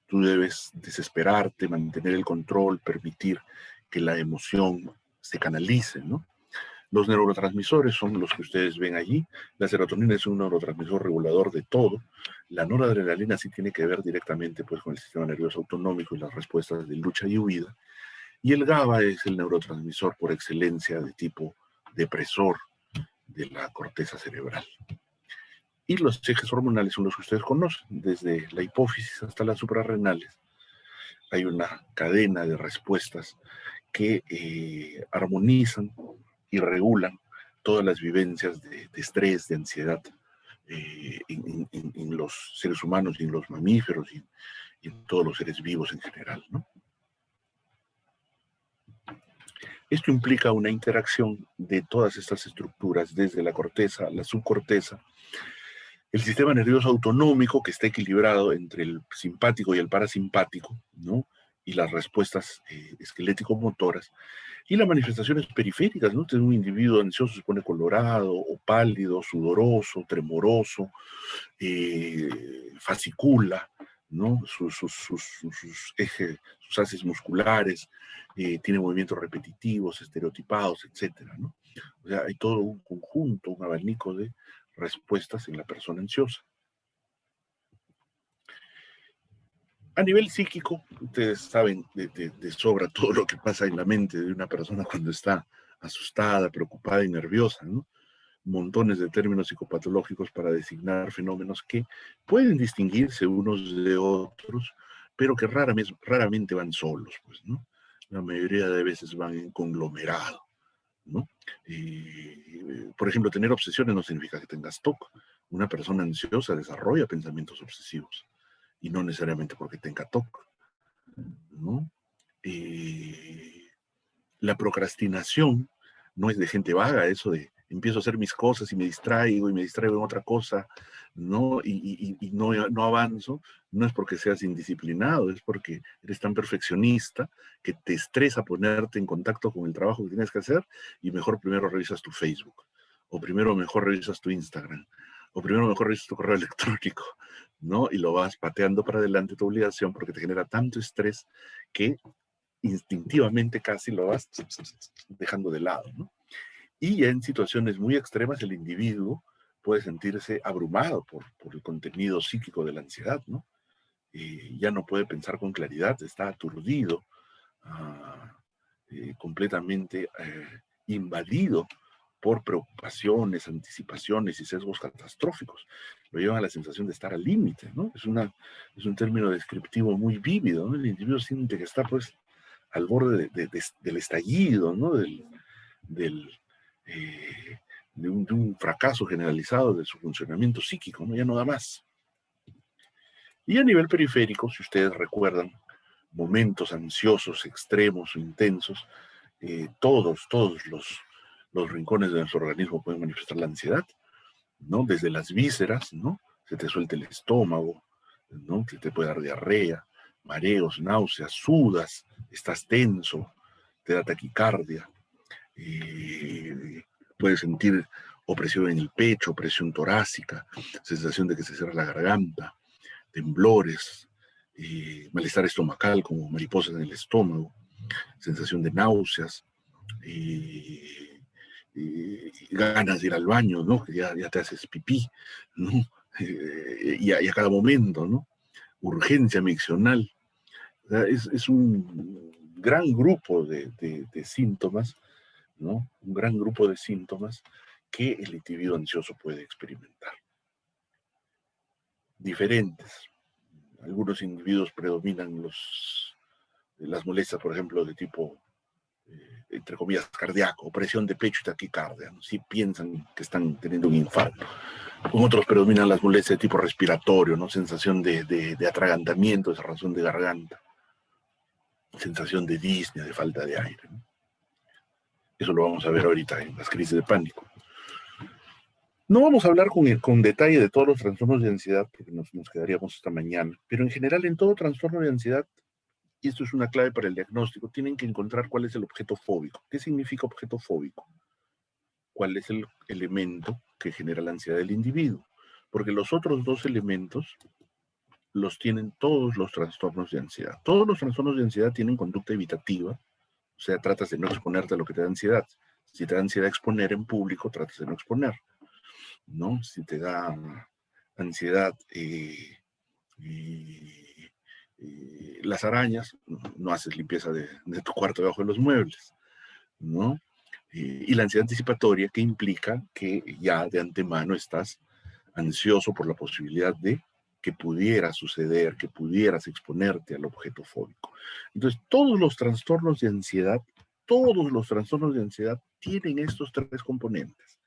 tú debes desesperarte, mantener el control, permitir que la emoción se canalice, ¿no? Los neurotransmisores son los que ustedes ven allí. La serotonina es un neurotransmisor regulador de todo. La noradrenalina sí tiene que ver directamente pues, con el sistema nervioso autonómico y las respuestas de lucha y huida. Y el GABA es el neurotransmisor por excelencia de tipo depresor de la corteza cerebral. Y los ejes hormonales son los que ustedes conocen, desde la hipófisis hasta las suprarrenales. Hay una cadena de respuestas que armonizan y regulan todas las vivencias de estrés, de ansiedad en los seres humanos y en los mamíferos y en todos los seres vivos en general, ¿no? Esto implica una interacción de todas estas estructuras, desde la corteza, la subcorteza, el sistema nervioso autonómico que está equilibrado entre el simpático y el parasimpático, ¿no? Y las respuestas esquelético-motoras, y las manifestaciones periféricas, ¿no? Un individuo ansioso se pone colorado o pálido, sudoroso, tremoroso, fascicula, ¿no? Sus ejes, sus haces musculares, tiene movimientos repetitivos, estereotipados, etcétera, ¿no? O sea, hay todo un conjunto, un abanico de respuestas en la persona ansiosa. A nivel psíquico, ustedes saben de sobra todo lo que pasa en la mente de una persona cuando está asustada, preocupada y nerviosa, ¿no? Montones de términos psicopatológicos para designar fenómenos que pueden distinguirse unos de otros, pero que raramente van solos, pues, ¿no? La mayoría de veces van en conglomerado, ¿no? Por ejemplo, tener obsesiones no significa que tengas TOC. Una persona ansiosa desarrolla pensamientos obsesivos y no necesariamente porque tenga TOC, ¿no? La procrastinación no es de gente vaga, eso de empiezo a hacer mis cosas y me distraigo en otra cosa, ¿no? Y no avanzo, no es porque seas indisciplinado, es porque eres tan perfeccionista que te estresa ponerte en contacto con el trabajo que tienes que hacer y mejor primero revisas tu Facebook, o primero mejor revisas tu Instagram, o primero mejor revisas tu correo electrónico, ¿no? Y lo vas pateando para adelante tu obligación porque te genera tanto estrés que instintivamente casi lo vas dejando de lado, ¿no? Y ya en situaciones muy extremas el individuo puede sentirse abrumado por el contenido psíquico de la ansiedad, ¿no? Ya no puede pensar con claridad, está aturdido, ah, completamente invadido por preocupaciones, anticipaciones y sesgos catastróficos. Lo llevan a la sensación de estar al límite, ¿no? Es un término descriptivo muy vívido, ¿no? El individuo siente que está, pues, al borde del estallido, ¿no? Del, eh, de un fracaso generalizado de su funcionamiento psíquico, ¿no? Ya no da más. Y a nivel periférico, si ustedes recuerdan momentos ansiosos, extremos o intensos, todos los rincones de nuestro organismo pueden manifestar la ansiedad, ¿no? Desde las vísceras, ¿no? Se te suelta el estómago, ¿no? Se te puede dar diarrea, mareos, náuseas, sudas, estás tenso, te da taquicardia, puedes sentir opresión en el pecho, presión torácica, sensación de que se cierra la garganta, temblores, malestar estomacal como mariposas en el estómago, sensación de náuseas, ganas de ir al baño, ¿no? Que ya te haces pipí, ¿no? Y a cada momento, ¿no? Urgencia miccional. O sea, es un gran grupo de síntomas, ¿no? Un gran grupo de síntomas que el individuo ansioso puede experimentar. Diferentes. Algunos individuos predominan las molestias, por ejemplo, de tipo, entre comillas, cardíaco, presión de pecho y taquicardia, ¿no? Si piensan que están teniendo un infarto. Con otros predominan las molestias de tipo respiratorio, ¿no? Sensación de atragantamiento, de cerrazón de garganta, sensación de disnea, de falta de aire, ¿no? Eso lo vamos a ver ahorita en las crisis de pánico. No vamos a hablar con detalle de todos los trastornos de ansiedad, porque nos quedaríamos esta mañana, pero en general en todo trastorno de ansiedad, y esto es una clave para el diagnóstico, tienen que encontrar cuál es el objeto fóbico. ¿Qué significa objeto fóbico? ¿Cuál es el elemento que genera la ansiedad del individuo? Porque los otros dos elementos los tienen todos los trastornos de ansiedad. Todos los trastornos de ansiedad tienen conducta evitativa, o sea, tratas de no exponerte a lo que te da ansiedad. Si te da ansiedad exponer en público, tratas de no exponer, ¿no? Si te da ansiedad las arañas, no haces limpieza de tu cuarto debajo de los muebles, ¿no? Y la ansiedad anticipatoria, que implica que ya de antemano estás ansioso por la posibilidad de que pudiera suceder, que pudieras exponerte al objeto fóbico. Entonces, todos los trastornos de ansiedad tienen estos tres componentes,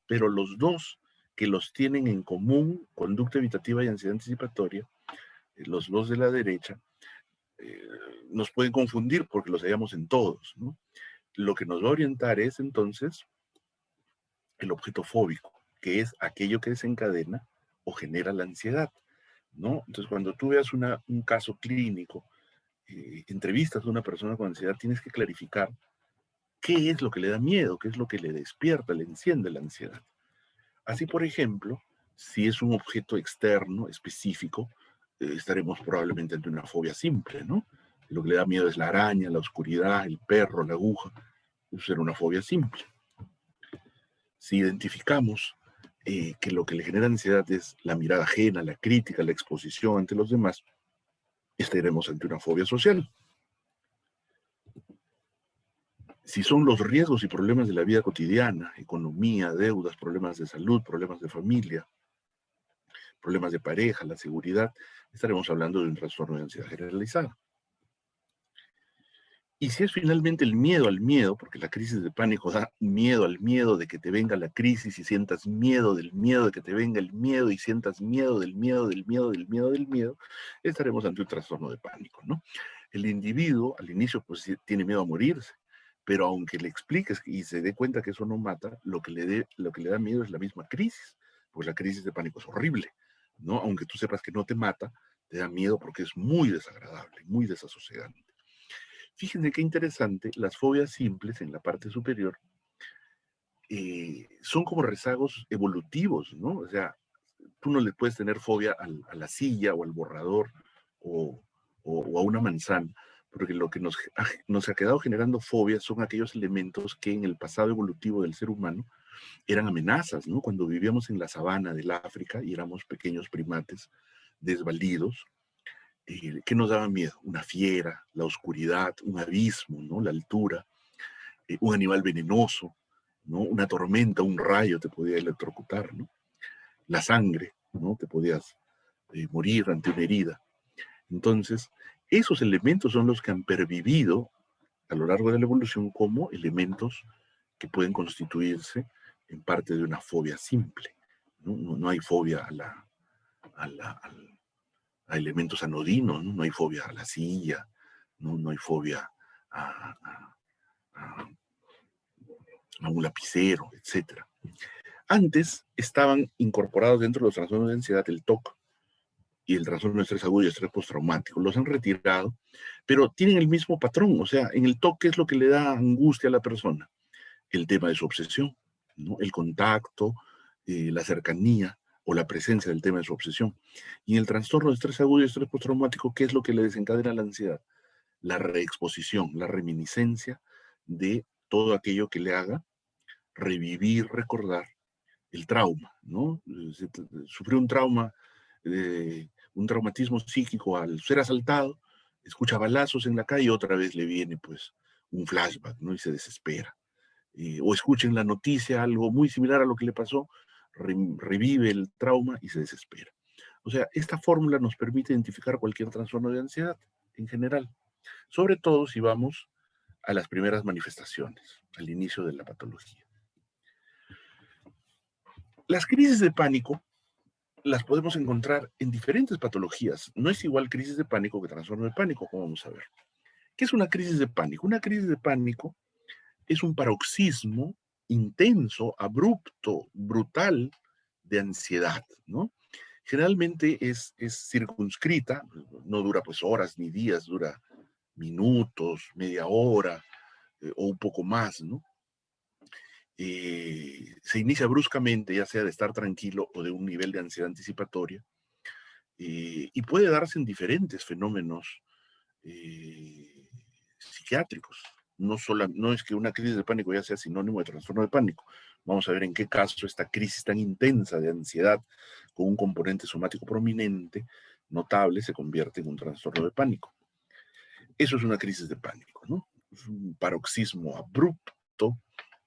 pero los dos que los tienen en común, conducta evitativa y ansiedad anticipatoria, los dos de la derecha, nos pueden confundir porque los hallamos en todos, ¿no? Lo que nos va a orientar es entonces el objeto fóbico, que es aquello que desencadena o genera la ansiedad, ¿no? Entonces, cuando tú veas un caso clínico, entrevistas a una persona con ansiedad, tienes que clarificar qué es lo que le da miedo, qué es lo que le despierta, le enciende la ansiedad. Así, por ejemplo, si es un objeto externo, específico, estaremos probablemente ante una fobia simple, ¿no? Lo que le da miedo es la araña, la oscuridad, el perro, la aguja. Eso será una fobia simple. Si identificamos que lo que le genera ansiedad es la mirada ajena, la crítica, la exposición ante los demás, estaremos ante una fobia social. Si son los riesgos y problemas de la vida cotidiana, economía, deudas, problemas de salud, problemas de familia, problemas de pareja, la seguridad, estaremos hablando de un trastorno de ansiedad generalizada. Y si es finalmente el miedo al miedo, porque la crisis de pánico da miedo al miedo de que te venga la crisis y sientas miedo del miedo de que te venga el miedo y sientas miedo del miedo del miedo del miedo del miedo, estaremos ante un trastorno de pánico, ¿no? El individuo al inicio pues tiene miedo a morirse, pero aunque le expliques y se dé cuenta que eso no mata, lo que le da miedo es la misma crisis, pues la crisis de pánico es horrible, ¿no? Aunque tú sepas que no te mata, te da miedo porque es muy desagradable, muy desasosegante. Fíjense qué interesante, las fobias simples en la parte superior son como rezagos evolutivos, ¿no? O sea, tú no le puedes tener fobia a la silla o al borrador o, o a una manzana, porque lo que nos ha quedado generando fobias son aquellos elementos que en el pasado evolutivo del ser humano eran amenazas, ¿no? Cuando vivíamos en la sabana del África y éramos pequeños primates desvalidos, ¿qué nos daba miedo? Una fiera, la oscuridad, un abismo, ¿no? La altura, un animal venenoso, ¿no? Una tormenta, un rayo te podía electrocutar, ¿no? La sangre, ¿no? Te podías morir ante una herida. Entonces, esos elementos son los que han pervivido a lo largo de la evolución como elementos que pueden constituirse en parte de una fobia simple. No hay fobia a, la, a elementos anodinos, ¿no? No hay fobia a la silla, no hay fobia a, a, a un lapicero, etc. Antes estaban incorporados dentro de los trastornos de ansiedad el TOC y el trastorno de estrés agudo y estrés postraumático. Los han retirado, pero tienen el mismo patrón. O sea, en el TOC, ¿qué es lo que le da angustia a la persona? El tema de su obsesión, ¿no? El contacto, la cercanía o la presencia del tema de su obsesión. Y en el trastorno de estrés agudo y estrés postraumático, ¿qué es lo que le desencadena la ansiedad? La reexposición, la reminiscencia de todo aquello que le haga revivir, recordar el trauma, ¿no? Sufrió un trauma, un traumatismo psíquico al ser asaltado, escucha balazos en la calle y otra vez le viene pues un flashback, ¿no? Y se desespera. O escucha en la noticia algo muy similar a lo que le pasó, revive el trauma y se desespera. O sea, esta fórmula nos permite identificar cualquier trastorno de ansiedad en general, sobre todo si vamos a las primeras manifestaciones, al inicio de la patología. Las crisis de pánico las podemos encontrar en diferentes patologías. No es igual crisis de pánico que trastorno de pánico, como vamos a ver. ¿Qué es una crisis de pánico? Una crisis de pánico es un paroxismo intenso, abrupto, brutal de ansiedad, ¿no? Generalmente es circunscrita, no dura pues horas ni días, dura minutos, media hora o un poco más, ¿no? Se inicia bruscamente, ya sea de estar tranquilo o de un nivel de ansiedad anticipatoria, y puede darse en diferentes fenómenos psiquiátricos. No es que una crisis de pánico ya sea sinónimo de trastorno de pánico. Vamos a ver en qué caso esta crisis tan intensa de ansiedad con un componente somático prominente, notable, se convierte en un trastorno de pánico. Eso es una crisis de pánico, ¿no? Es un paroxismo abrupto,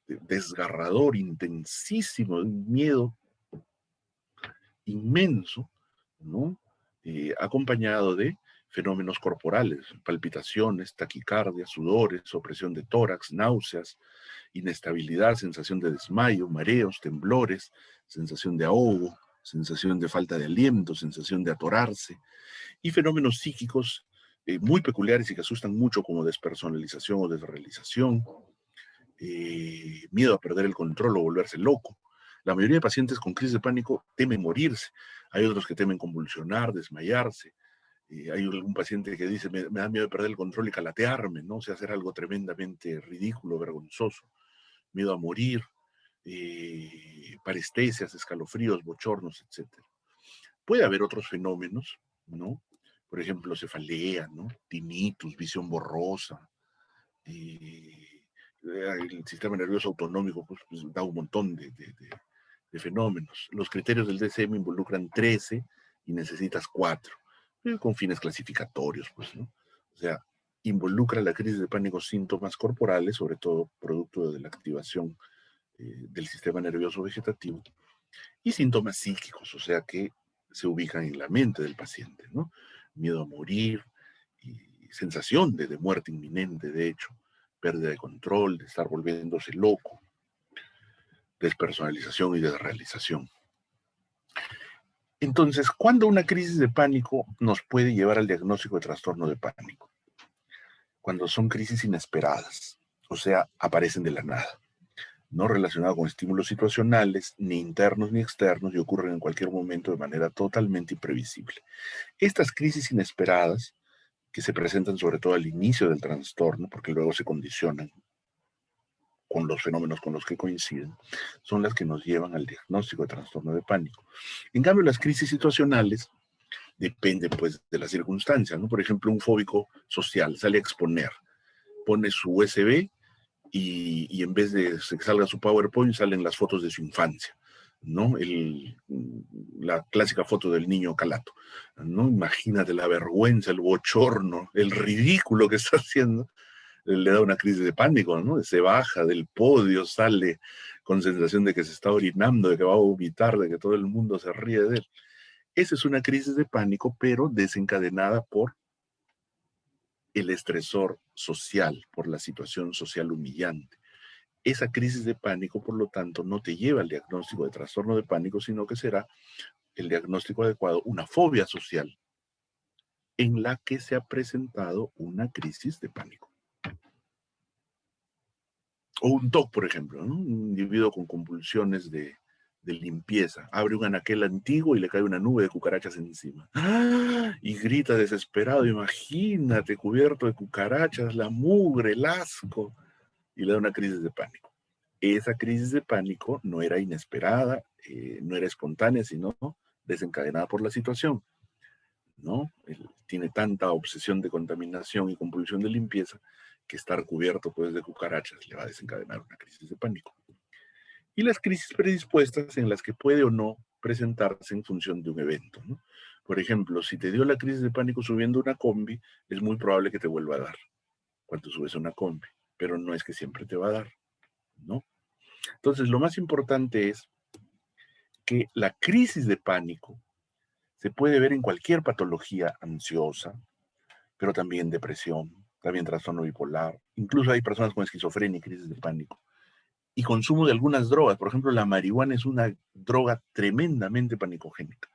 desgarrador, intensísimo, un miedo inmenso, ¿no? Acompañado de fenómenos corporales, palpitaciones, taquicardia, sudores, opresión de tórax, náuseas, inestabilidad, sensación de desmayo, mareos, temblores, sensación de ahogo, sensación de falta de aliento, sensación de atorarse, y fenómenos psíquicos muy peculiares y que asustan mucho como despersonalización o desrealización, miedo a perder el control o volverse loco. La mayoría de pacientes con crisis de pánico temen morirse. Hay otros que temen convulsionar, desmayarse. Hay algún paciente que dice, me da miedo de perder el control y calatearme, ¿no? O sea, hacer algo tremendamente ridículo, vergonzoso. Miedo a morir, parestesias, escalofríos, bochornos, etc. Puede haber otros fenómenos, ¿no? Por ejemplo, cefalea, ¿no? Tinnitus, visión borrosa, el sistema nervioso autonómico pues, da un montón de fenómenos. Los criterios del DSM involucran 13 y necesitas 4, con fines clasificatorios, pues, ¿no? O sea, involucra la crisis de pánico síntomas corporales, sobre todo producto de la activación del sistema nervioso vegetativo, y síntomas psíquicos, o sea, que se ubican en la mente del paciente, ¿no? Miedo a morir, y sensación de muerte inminente, de hecho, pérdida de control, de estar volviéndose loco, despersonalización y desrealización. Entonces, ¿cuándo una crisis de pánico nos puede llevar al diagnóstico de trastorno de pánico? Cuando son crisis inesperadas, o sea, aparecen de la nada. no relacionado con estímulos situacionales, ni internos ni externos, y ocurren en cualquier momento de manera totalmente imprevisible. Estas crisis inesperadas, que se presentan sobre todo al inicio del trastorno, porque luego se condicionan con los fenómenos con los que coinciden, son las que nos llevan al diagnóstico de trastorno de pánico. En cambio, las crisis situacionales dependen pues de las circunstancias, ¿no? Por ejemplo, un fóbico social sale a exponer, pone su USB y en vez de que salga su PowerPoint salen las fotos de su infancia, ¿no? La clásica foto del niño calato, ¿no? Imagínate la vergüenza, el bochorno, el ridículo que está haciendo, le da una crisis de pánico, ¿no? Se baja del podio, sale con sensación de que se está orinando, de que va a vomitar, de que todo el mundo se ríe de él. Esa es una crisis de pánico, pero desencadenada por el estresor social, por la situación social humillante. Esa crisis de pánico, por lo tanto, no te lleva al diagnóstico de trastorno de pánico, sino que será el diagnóstico adecuado, una fobia social en la que se ha presentado una crisis de pánico. O un TOC, por ejemplo, ¿no? Un individuo con convulsiones de limpieza. Abre un anaquel antiguo y le cae una nube de cucarachas encima. ¡Ah! Y grita desesperado, imagínate, cubierto de cucarachas, la mugre, el asco, y le da una crisis de pánico. Esa crisis de pánico no era inesperada, no era espontánea, sino desencadenada por la situación, ¿no? Él tiene tanta obsesión de contaminación y compulsión de limpieza que estar cubierto pues, de cucarachas le va a desencadenar una crisis de pánico. Y las crisis predispuestas en las que puede o no presentarse en función de un evento, ¿no? Por ejemplo, si te dio la crisis de pánico subiendo una combi, es muy probable que te vuelva a dar cuando subes una combi, pero no es que siempre te va a dar, ¿no? Entonces, lo más importante es que la crisis de pánico se puede ver en cualquier patología ansiosa, pero también depresión, también trastorno bipolar. Incluso hay personas con esquizofrenia y crisis de pánico. Y consumo de algunas drogas. Por ejemplo, la marihuana es una droga tremendamente panicogénica,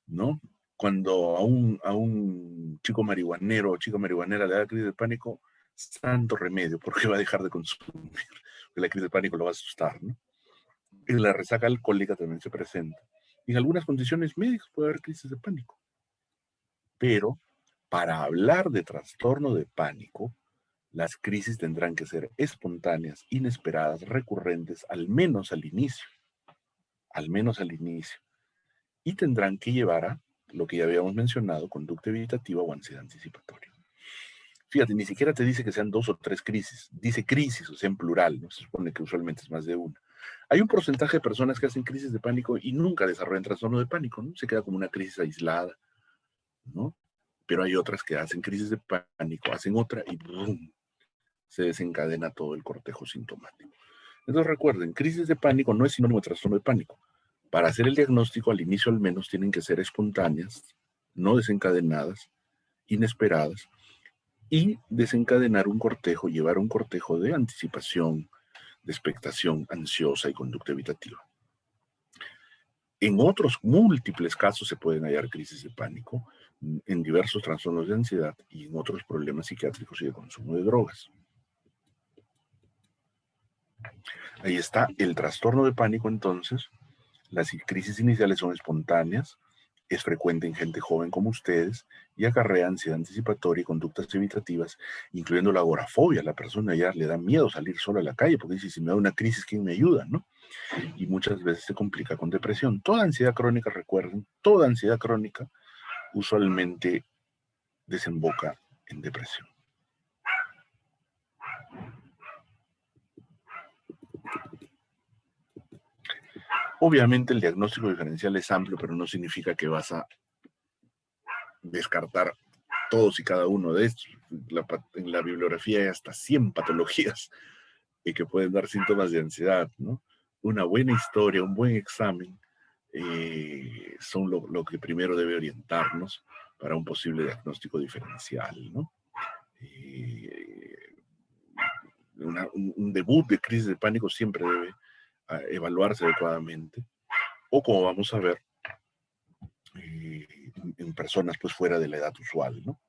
¿no? Cuando a un chico marihuanero o chica marihuanera le da crisis de pánico, santo remedio, porque va a dejar de consumir, porque la crisis de pánico lo va a asustar, ¿no? Y la resaca alcohólica también se presenta. Y en algunas condiciones médicas puede haber crisis de pánico. Pero para hablar de trastorno de pánico, las crisis tendrán que ser espontáneas, inesperadas, recurrentes, al menos al inicio, y tendrán que llevar a lo que ya habíamos mencionado, conducta evitativa o ansiedad anticipatoria. Fíjate, ni siquiera te dice que sean 2 o 3 crisis, dice crisis, o sea, en plural, ¿no? Se supone que usualmente es más de una. Hay un porcentaje de personas que hacen crisis de pánico y nunca desarrollan trastorno de pánico, ¿no? Se queda como una crisis aislada, ¿no? Pero hay otras que hacen crisis de pánico, hacen otra y ¡brum! Se desencadena todo el cortejo sintomático. Entonces recuerden, crisis de pánico no es sinónimo de trastorno de pánico. Para hacer el diagnóstico, al inicio al menos, tienen que ser espontáneas, no desencadenadas, inesperadas, y desencadenar un cortejo, llevar un cortejo de anticipación, de expectación ansiosa y conducta evitativa. En otros múltiples casos se pueden hallar crisis de pánico, en diversos trastornos de ansiedad y en otros problemas psiquiátricos y de consumo de drogas. Ahí está el trastorno de pánico entonces. Las crisis iniciales son espontáneas, es frecuente en gente joven como ustedes y acarrea ansiedad anticipatoria y conductas evitativas, incluyendo la agorafobia. La persona ya le da miedo salir sola a la calle porque dice, si me da una crisis, ¿quién me ayuda? ¿No? Y muchas veces se complica con depresión. Toda ansiedad crónica, recuerden, toda ansiedad crónica usualmente desemboca en depresión. Obviamente el diagnóstico diferencial es amplio, pero no significa que vas a descartar todos y cada uno de estos. En la bibliografía hay hasta 100 patologías y que pueden dar síntomas de ansiedad, ¿no? Una buena historia, un buen examen son lo que primero debe orientarnos para un posible diagnóstico diferencial, ¿no? Un debut de crisis de pánico siempre debe evaluarse adecuadamente, o como vamos a ver, en personas pues fuera de la edad usual, ¿no?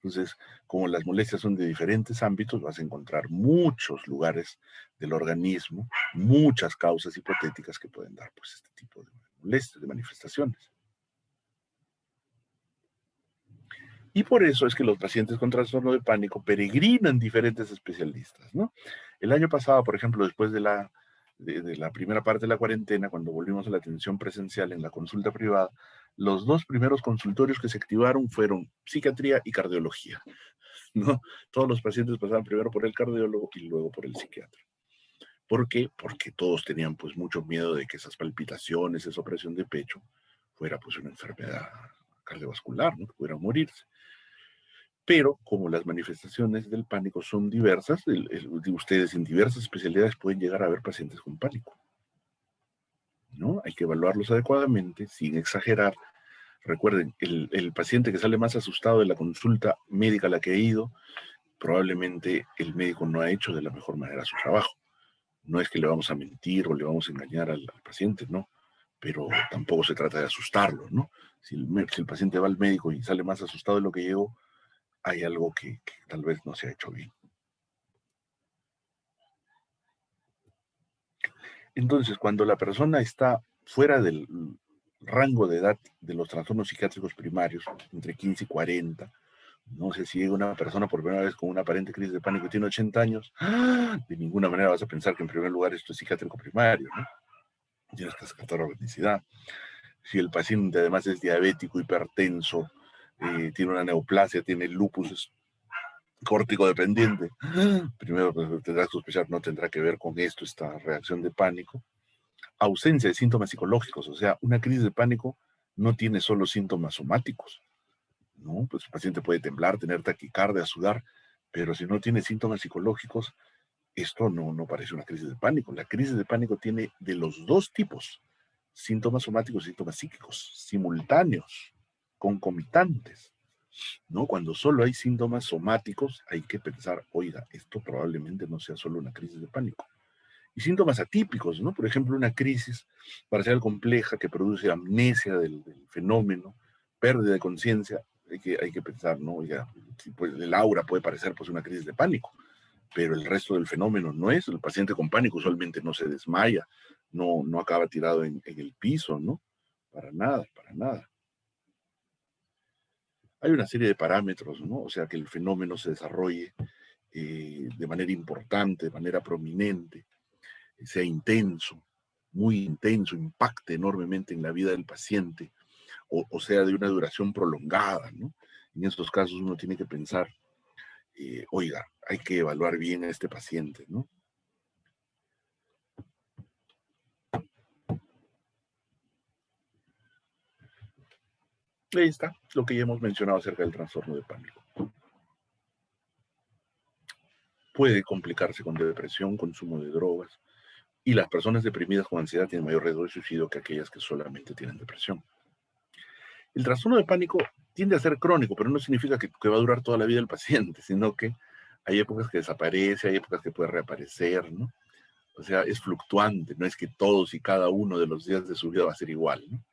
Entonces, como las molestias son de diferentes ámbitos, vas a encontrar muchos lugares del organismo, muchas causas hipotéticas que pueden dar pues este tipo de molestias, de manifestaciones. Y por eso es que los pacientes con trastorno de pánico peregrinan diferentes especialistas, ¿no? El año pasado, por ejemplo, después de la primera parte de la cuarentena, cuando volvimos a la atención presencial en la consulta privada, los dos primeros consultorios que se activaron fueron psiquiatría y cardiología, ¿no? Todos los pacientes pasaban primero por el cardiólogo y luego por el psiquiatra. ¿Por qué? Porque todos tenían pues mucho miedo de que esas palpitaciones, esa opresión de pecho, fuera pues una enfermedad cardiovascular, ¿no? Que pudieran morirse. Pero como las manifestaciones del pánico son diversas, ustedes en diversas especialidades pueden llegar a ver pacientes con pánico, ¿no? Hay que evaluarlos adecuadamente, sin exagerar. Recuerden, el paciente que sale más asustado de la consulta médica a la que ha ido, probablemente el médico no ha hecho de la mejor manera su trabajo. No es que le vamos a mentir o le vamos a engañar al paciente, no, pero tampoco se trata de asustarlo, ¿no? Si el paciente va al médico y sale más asustado de lo que llegó, hay algo que tal vez no se ha hecho bien. Entonces, cuando la persona está fuera del rango de edad de los trastornos psiquiátricos primarios, entre 15 y 40, no sé si llega una persona por primera vez con una aparente crisis de pánico y tiene 80 años, de ninguna manera vas a pensar que en primer lugar esto es psiquiátrico primario, ¿no? Tienes que descartar la organicidad. Si el paciente además es diabético, hipertenso, tiene una neoplasia, tiene lupus, es córtico dependiente, primero pues, tendrá que sospechar, no tendrá que ver con esto, esta reacción de pánico. Ausencia de síntomas psicológicos, o sea, una crisis de pánico no tiene solo síntomas somáticos, ¿no? Pues el paciente puede temblar, tener taquicardia, sudar, pero si no tiene síntomas psicológicos, esto no parece una crisis de pánico. La crisis de pánico tiene de los dos tipos, síntomas somáticos y síntomas psíquicos, simultáneos, concomitantes, ¿no? Cuando solo hay síntomas somáticos, hay que pensar, oiga, esto probablemente no sea solo una crisis de pánico. Y síntomas atípicos, ¿no? Por ejemplo, una crisis parcial compleja que produce amnesia del fenómeno, pérdida de conciencia, hay que pensar, ¿no? Oiga, pues el aura puede parecer pues una crisis de pánico, pero el resto del fenómeno no es. El paciente con pánico usualmente no se desmaya, no acaba tirado en el piso, ¿no? Para nada, para nada. Hay una serie de parámetros, ¿no? O sea, que el fenómeno se desarrolle de manera importante, de manera prominente, sea intenso, muy intenso, impacte enormemente en la vida del paciente, o sea de una duración prolongada, ¿no? En estos casos uno tiene que pensar, oiga, hay que evaluar bien a este paciente, ¿no? Ahí está lo que ya hemos mencionado acerca del trastorno de pánico. Puede complicarse con depresión, consumo de drogas, y las personas deprimidas con ansiedad tienen mayor riesgo de suicidio que aquellas que solamente tienen depresión. El trastorno de pánico tiende a ser crónico, pero no significa que va a durar toda la vida el paciente, sino que hay épocas que desaparece, hay épocas que puede reaparecer, ¿no? O sea, es fluctuante, no es que todos y cada uno de los días de su vida va a ser igual, ¿no?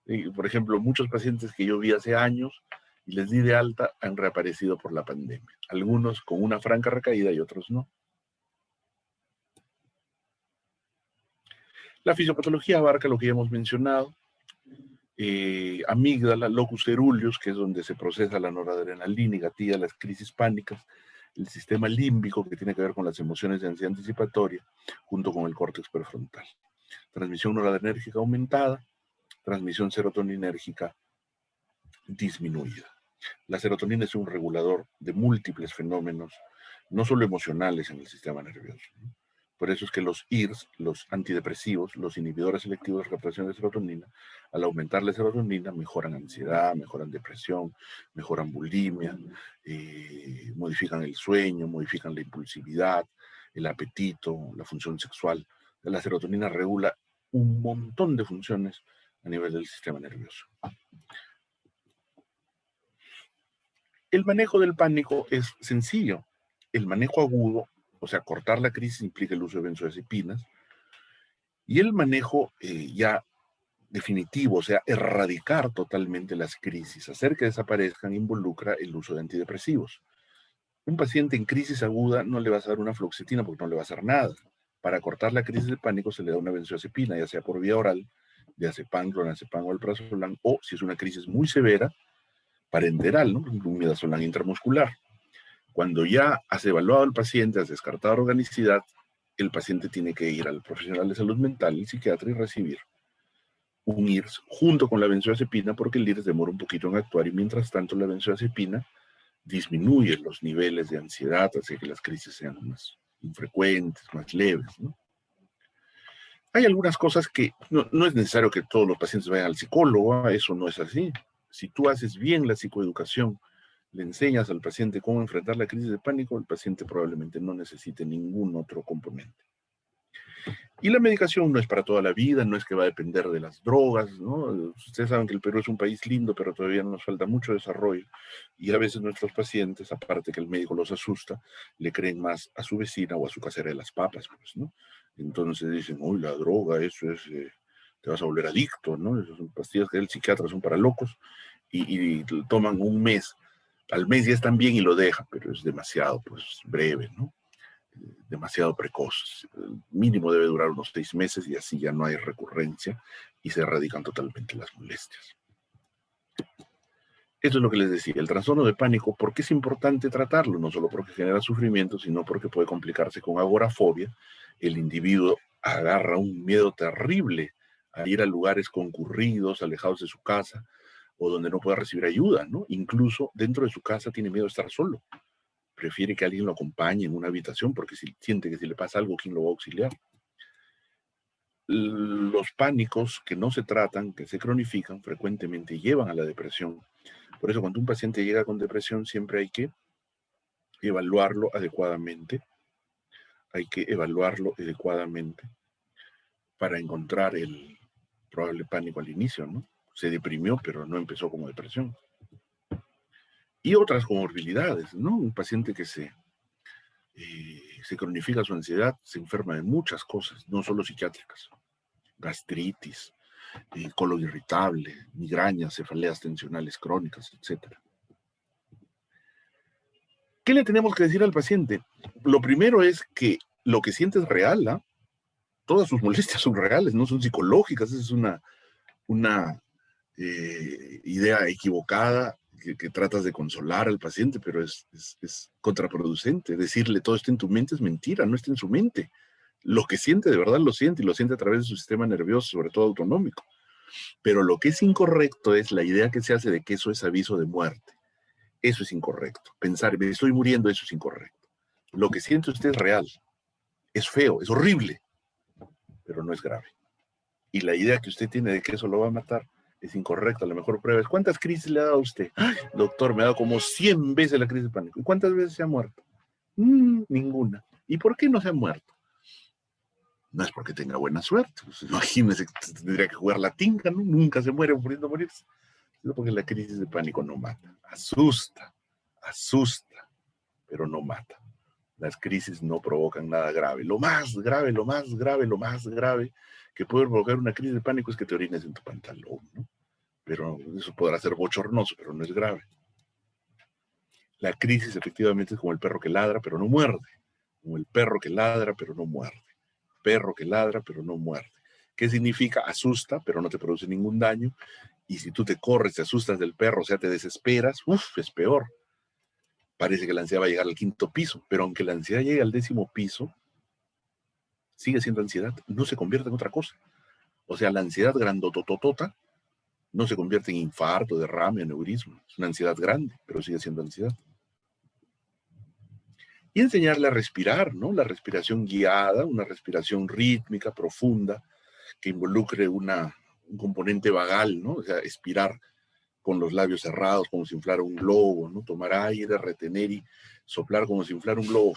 Y, por ejemplo, muchos pacientes que yo vi hace años y les di de alta han reaparecido por la pandemia. Algunos con una franca recaída y otros no. La fisiopatología abarca lo que ya hemos mencionado, amígdala, locus ceruleus, que es donde se procesa la noradrenalina y gatilla las crisis pánicas, el sistema límbico, que tiene que ver con las emociones de ansiedad anticipatoria, junto con el córtex prefrontal. Transmisión noradrenérgica aumentada, transmisión serotoninérgica disminuida. La serotonina es un regulador de múltiples fenómenos, no solo emocionales en el sistema nervioso, ¿no? Por eso es que los IRS, los antidepresivos, los inhibidores selectivos de recaptación de serotonina, al aumentar la serotonina, mejoran ansiedad, mejoran depresión, mejoran bulimia, modifican el sueño, modifican la impulsividad, el apetito, la función sexual. La serotonina regula un montón de funciones a nivel del sistema nervioso. El manejo del pánico es sencillo. El manejo agudo, o sea, cortar la crisis implica el uso de benzodiazepinas, y el manejo ya definitivo, o sea, erradicar totalmente las crisis, hacer que desaparezcan, involucra el uso de antidepresivos. Un paciente en crisis aguda no le vas a dar una fluoxetina porque no le va a hacer nada. Para cortar la crisis de pánico se le da una benzodiazepina, ya sea por vía oral, diazepam, clonazepam o alprazolam, o si es una crisis muy severa, parenteral, ¿no? Un midazolam intramuscular. Cuando ya has evaluado al paciente, has descartado organicidad, el paciente tiene que ir al profesional de salud mental, el psiquiatra, y recibir un IRS junto con la benzodiazepina, porque el IRS demora un poquito en actuar y mientras tanto la benzodiazepina disminuye los niveles de ansiedad, hace que las crisis sean más infrecuentes, más leves, ¿no? Hay algunas cosas que no es necesario que todos los pacientes vayan al psicólogo, eso no es así. Si tú haces bien la psicoeducación, le enseñas al paciente cómo enfrentar la crisis de pánico, el paciente probablemente no necesite ningún otro componente. Y la medicación no es para toda la vida, no es que va a depender de las drogas, ¿no? Ustedes saben que el Perú es un país lindo, pero todavía nos falta mucho desarrollo. Y a veces nuestros pacientes, aparte que el médico los asusta, le creen más a su vecina o a su casera de las papas, pues, ¿no? Entonces dicen, uy, la droga, eso es, te vas a volver adicto, ¿no? Esas son pastillas que el psiquiatra son para locos y toman un mes. Al mes ya están bien y lo dejan, pero es demasiado, pues, breve, ¿no? Demasiado precoz. El mínimo debe durar unos 6 meses y así ya no hay recurrencia y se erradican totalmente las molestias. Eso es lo que les decía, el trastorno de pánico, ¿por qué es importante tratarlo? No solo porque genera sufrimiento, sino porque puede complicarse con agorafobia. El individuo agarra un miedo terrible a ir a lugares concurridos, alejados de su casa, o donde no pueda recibir ayuda, ¿no? Incluso dentro de su casa tiene miedo de estar solo. Prefiere que alguien lo acompañe en una habitación porque siente que si le pasa algo, ¿quién lo va a auxiliar? Los pánicos que no se tratan, que se cronifican, frecuentemente llevan a la depresión. Por eso cuando un paciente llega con depresión siempre hay que evaluarlo adecuadamente. Hay que evaluarlo adecuadamente para encontrar el probable pánico al inicio, ¿no? Se deprimió, pero no empezó como depresión. Y otras comorbilidades, ¿no? Un paciente que se cronifica su ansiedad, se enferma de muchas cosas, no solo psiquiátricas. Gastritis, colon irritable, migrañas, cefaleas tensionales crónicas, etc. ¿Qué le tenemos que decir al paciente? Lo primero es que lo que siente es real, ¿eh? Todas sus molestias son reales, no son psicológicas, esa es una idea equivocada que tratas de consolar al paciente, pero es contraproducente. Decirle todo está en tu mente es mentira, no está en su mente. Lo que siente de verdad lo siente y lo siente a través de su sistema nervioso, sobre todo autonómico. Pero lo que es incorrecto es la idea que se hace de que eso es aviso de muerte. Eso es incorrecto. Pensar, me estoy muriendo, eso es incorrecto. Lo que siente usted es real. Es feo, es horrible, pero no es grave. Y la idea que usted tiene de que eso lo va a matar es incorrecta. La mejor prueba es, ¿cuántas crisis le ha dado a usted? ¡Ay, doctor, me ha dado como 100 veces la crisis de pánico! ¿Y cuántas veces se ha muerto? Ninguna. ¿Y por qué no se ha muerto? No es porque tenga buena suerte. Pues, imagínese que tendría que jugar la tinca, ¿no? Nunca se muere muriendo morirse. Sino porque la crisis de pánico no mata. Asusta, pero no mata. Las crisis no provocan nada grave. Lo más grave que puede provocar una crisis de pánico es que te orines en tu pantalón, ¿no? Pero eso podrá ser bochornoso, pero no es grave. La crisis efectivamente es como el perro que ladra, pero no muerde. Como el perro que ladra, pero no muerde. Perro que ladra, pero no muerde. ¿Qué significa? Asusta, pero no te produce ningún daño. Y si tú te corres, te asustas del perro, o sea, te desesperas, es peor. Parece que la ansiedad va a llegar al 5.º piso, pero aunque la ansiedad llegue al 10.º piso, sigue siendo ansiedad, no se convierte en otra cosa. O sea, la ansiedad grandotototota no se convierte en infarto, derrame, aneurisma. Es una ansiedad grande, pero sigue siendo ansiedad. Y enseñarle a respirar, ¿no? La respiración guiada, una respiración rítmica, profunda, que involucre un componente vagal, ¿no? O sea, expirar con los labios cerrados, como si inflara un globo, ¿no? Tomar aire, retener y soplar como si inflara un globo.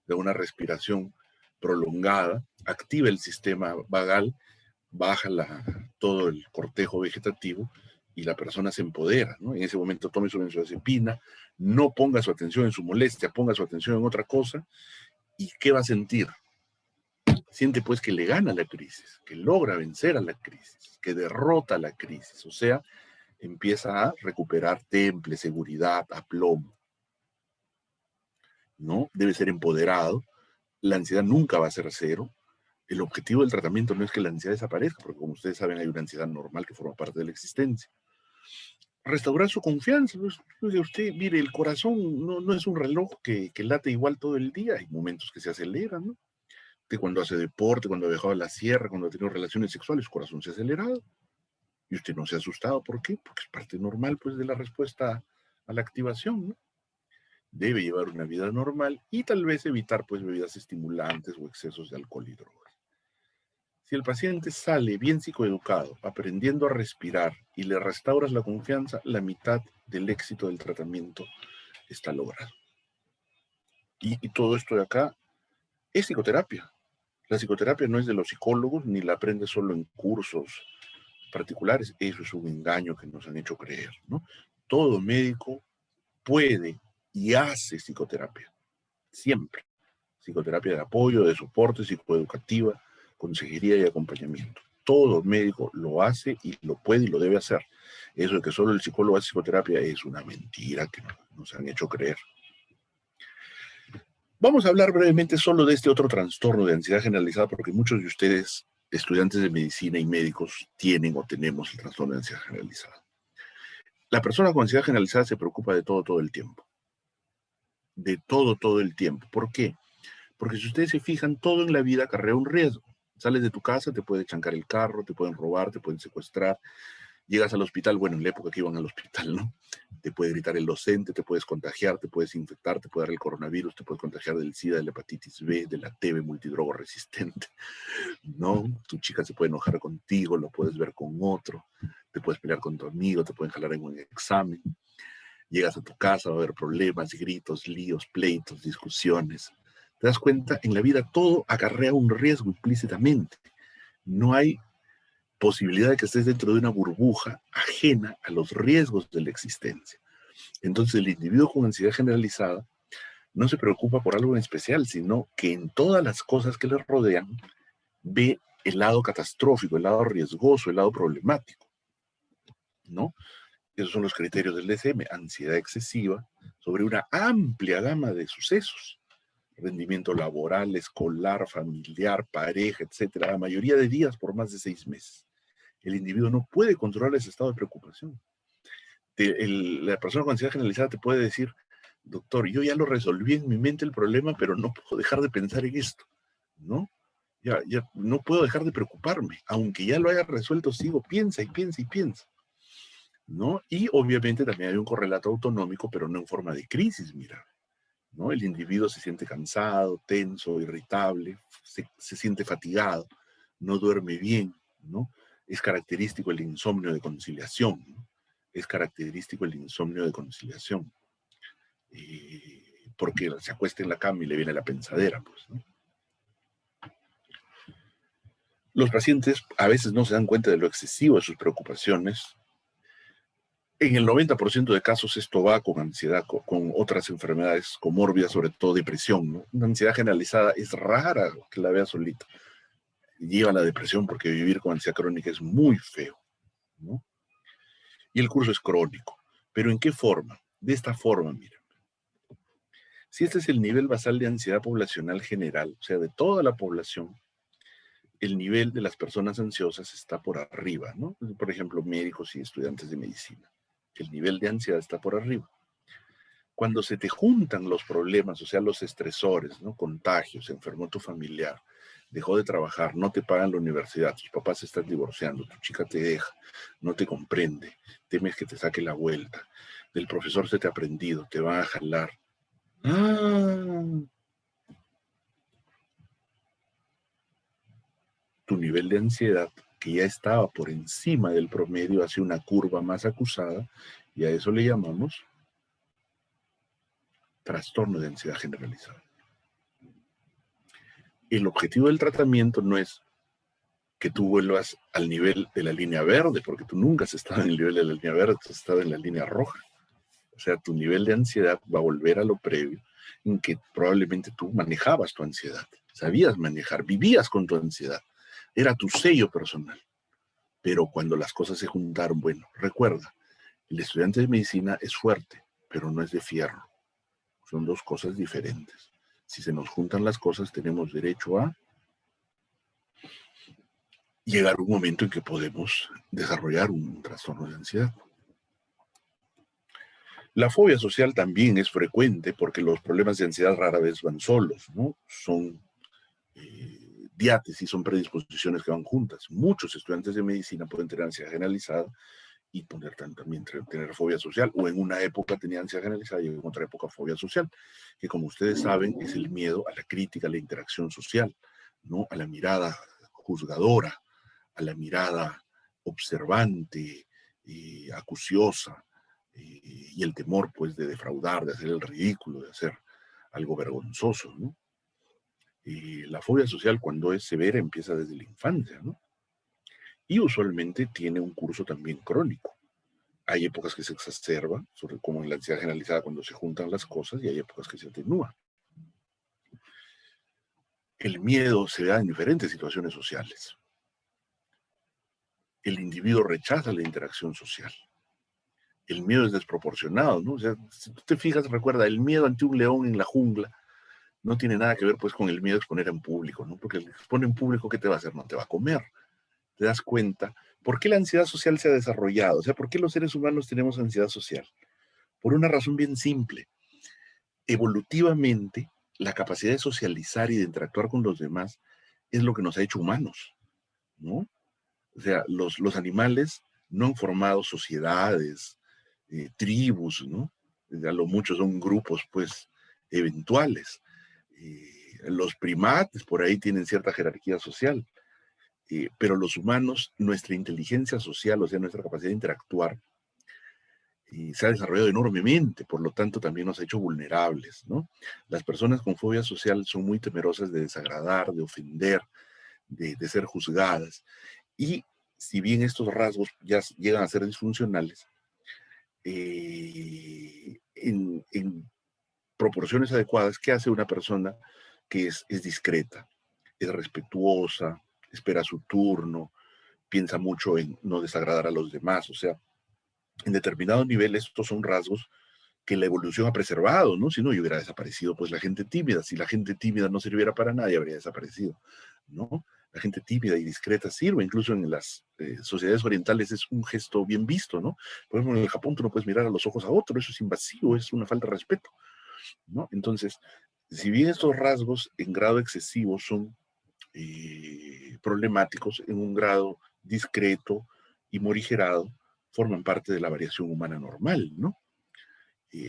De una respiración prolongada, activa el sistema vagal, baja todo el cortejo vegetativo y la persona se empodera, ¿no? En ese momento tome su benzodiazepina, no ponga su atención en su molestia, ponga su atención en otra cosa. ¿Y qué va a sentir? Siente pues que le gana la crisis, que logra vencer a la crisis, que derrota la crisis. O sea, empieza a recuperar temple, seguridad, aplomo, ¿no? Debe ser empoderado. La ansiedad nunca va a ser cero. El objetivo del tratamiento no es que la ansiedad desaparezca, porque como ustedes saben hay una ansiedad normal que forma parte de la existencia. Restaurar su confianza. Pues, usted, mire, el corazón no es un reloj que late igual todo el día. Hay momentos que se aceleran, ¿no? Usted cuando hace deporte, cuando ha dejado la sierra, cuando ha tenido relaciones sexuales, su corazón se ha acelerado. Y usted no se ha asustado. ¿Por qué? Porque es parte normal, pues, de la respuesta a la activación, ¿no? Debe llevar una vida normal y tal vez evitar, pues, bebidas estimulantes o excesos de alcohol y drogas. Si el paciente sale bien psicoeducado, aprendiendo a respirar y le restauras la confianza, la mitad del éxito del tratamiento está logrado. Y todo esto de acá es psicoterapia. La psicoterapia no es de los psicólogos, ni la aprende solo en cursos particulares. Eso es un engaño que nos han hecho creer, ¿no? Todo médico puede y hace psicoterapia, siempre. Psicoterapia de apoyo, de soporte, psicoeducativa, consejería y acompañamiento. Todo médico lo hace y lo puede y lo debe hacer. Eso de que solo el psicólogo hace psicoterapia es una mentira que nos han hecho creer. Vamos a hablar brevemente solo de este otro trastorno de ansiedad generalizada, porque muchos de ustedes, estudiantes de medicina y médicos, tienen o tenemos el trastorno de ansiedad generalizada. La persona con ansiedad generalizada se preocupa de todo el tiempo. De todo el tiempo. ¿Por qué? Porque si ustedes se fijan, todo en la vida acarrea un riesgo. Sales de tu casa, te puede chancar el carro, te pueden robar, te pueden secuestrar. Llegas al hospital, bueno, en la época que iban al hospital, ¿no? Te puede gritar el docente, te puedes contagiar, te puedes infectar, te puede dar el coronavirus, te puedes contagiar del SIDA, de la hepatitis B, de la TB multidrogo resistente, ¿no? Tu chica se puede enojar contigo, lo puedes ver con otro, te puedes pelear con tu amigo, te pueden jalar en un examen. Llegas a tu casa, va a haber problemas, gritos, líos, pleitos, discusiones. Te das cuenta, en la vida todo acarrea un riesgo implícitamente. No hay posibilidad de que estés dentro de una burbuja ajena a los riesgos de la existencia. Entonces el individuo con ansiedad generalizada no se preocupa por algo en especial, sino que en todas las cosas que le rodean ve el lado catastrófico, el lado riesgoso, el lado problemático, ¿no? Esos son los criterios del DSM, ansiedad excesiva sobre una amplia gama de sucesos. Rendimiento laboral, escolar, familiar, pareja, etcétera, la mayoría de días por más de 6 meses. El individuo no puede controlar ese estado de preocupación. La persona con ansiedad generalizada te puede decir, doctor, yo ya lo resolví en mi mente el problema, pero no puedo dejar de pensar en esto, ¿no? Ya no puedo dejar de preocuparme, aunque ya lo haya resuelto, sigo, piensa y piensa y piensa, ¿no? Y obviamente también hay un correlato autonómico, pero no en forma de crisis, mira, ¿no? El individuo se siente cansado, tenso, irritable, se siente fatigado, no duerme bien, ¿no? Es característico el insomnio de conciliación, ¿no? Es característico el insomnio de conciliación, porque se acuesta en la cama y le viene la pensadera, pues, ¿no? Los pacientes a veces no se dan cuenta de lo excesivo de sus preocupaciones. En el 90% de casos esto va con ansiedad, con otras enfermedades comórbidas, sobre todo depresión, ¿no? Una ansiedad generalizada es rara que la vea solita. Lleva a la depresión porque vivir con ansiedad crónica es muy feo, ¿no? Y el curso es crónico. ¿Pero en qué forma? De esta forma, mira. Si este es el nivel basal de ansiedad poblacional general, o sea, de toda la población, el nivel de las personas ansiosas está por arriba, ¿no? Por ejemplo, médicos y estudiantes de medicina. El nivel de ansiedad está por arriba. Cuando se te juntan los problemas, o sea, los estresores, ¿no? Contagios, se enfermó tu familiar, dejó de trabajar, no te pagan la universidad, tus papás se están divorciando, tu chica te deja, no te comprende, temes que te saque la vuelta, del profesor se te ha prendido, te van a jalar. Tu nivel de ansiedad, que ya estaba por encima del promedio, hace una curva más acusada, y a eso le llamamos trastorno de ansiedad generalizada. El objetivo del tratamiento no es que tú vuelvas al nivel de la línea verde, porque tú nunca has estado en el nivel de la línea verde, tú has estado en la línea roja. O sea, tu nivel de ansiedad va a volver a lo previo, en que probablemente tú manejabas tu ansiedad. sabías manejar, vivías con tu ansiedad, era tu sello personal. Pero cuando las cosas se juntaron, bueno, recuerda, el estudiante de medicina es fuerte, pero no es de fierro. Son dos cosas diferentes. Si se nos juntan las cosas, tenemos derecho a llegar a un momento en que podemos desarrollar un trastorno de ansiedad. La fobia social también es frecuente porque los problemas de ansiedad rara vez van solos, ¿no? Son diátesis, son predisposiciones que van juntas. Muchos estudiantes de medicina pueden tener ansiedad generalizada y también tener fobia social, o en una época tenía ansiedad generalizada y en otra época fobia social, que como ustedes saben es el miedo a la crítica, a la interacción social, ¿no? A la mirada juzgadora, a la mirada observante, acuciosa, y el temor pues de defraudar, de hacer el ridículo, de hacer algo vergonzoso, ¿no? La fobia social, cuando es severa, empieza desde la infancia, ¿no? Y usualmente tiene un curso también crónico. Hay épocas que se exacerba, sobre como en la ansiedad generalizada cuando se juntan las cosas, y hay épocas que se atenúa. El miedo se da en diferentes situaciones sociales. El individuo rechaza la interacción social. El miedo es desproporcionado, ¿no? O sea, si tú te fijas, recuerda, el miedo ante un león en la jungla no tiene nada que ver pues con el miedo a exponer en público, ¿no? Porque el exponer en público, ¿qué te va a hacer? No te va a comer. Te das cuenta, ¿por qué la ansiedad social se ha desarrollado? O sea, ¿por qué los seres humanos tenemos ansiedad social? Por una razón bien simple. Evolutivamente, la capacidad de socializar y de interactuar con los demás es lo que nos ha hecho humanos, ¿no? O sea, los animales no han formado sociedades, tribus, ¿no? A lo mucho son grupos, pues, eventuales. Los primates por ahí tienen cierta jerarquía social, pero los humanos, nuestra inteligencia social, o sea, nuestra capacidad de interactuar, se ha desarrollado enormemente, por lo tanto también nos ha hecho vulnerables, ¿no? Las personas con fobia social son muy temerosas de desagradar, de ofender, de ser juzgadas, y si bien estos rasgos ya llegan a ser disfuncionales, en proporciones adecuadas, ¿qué hace una persona que es discreta, es respetuosa, espera su turno, piensa mucho en no desagradar a los demás? O sea, en determinado nivel estos son rasgos que la evolución ha preservado, ¿no? Si no, hubiera desaparecido pues la gente tímida. Si la gente tímida no sirviera para nada, ya habría desaparecido, ¿no? La gente tímida y discreta sirve, incluso en las sociedades orientales es un gesto bien visto, ¿no? Por ejemplo, en el Japón tú no puedes mirar a los ojos a otro, eso es invasivo, es una falta de respeto, ¿no? Entonces, si bien estos rasgos en grado excesivo son problemáticos, en un grado discreto y morigerado, forman parte de la variación humana normal, ¿no?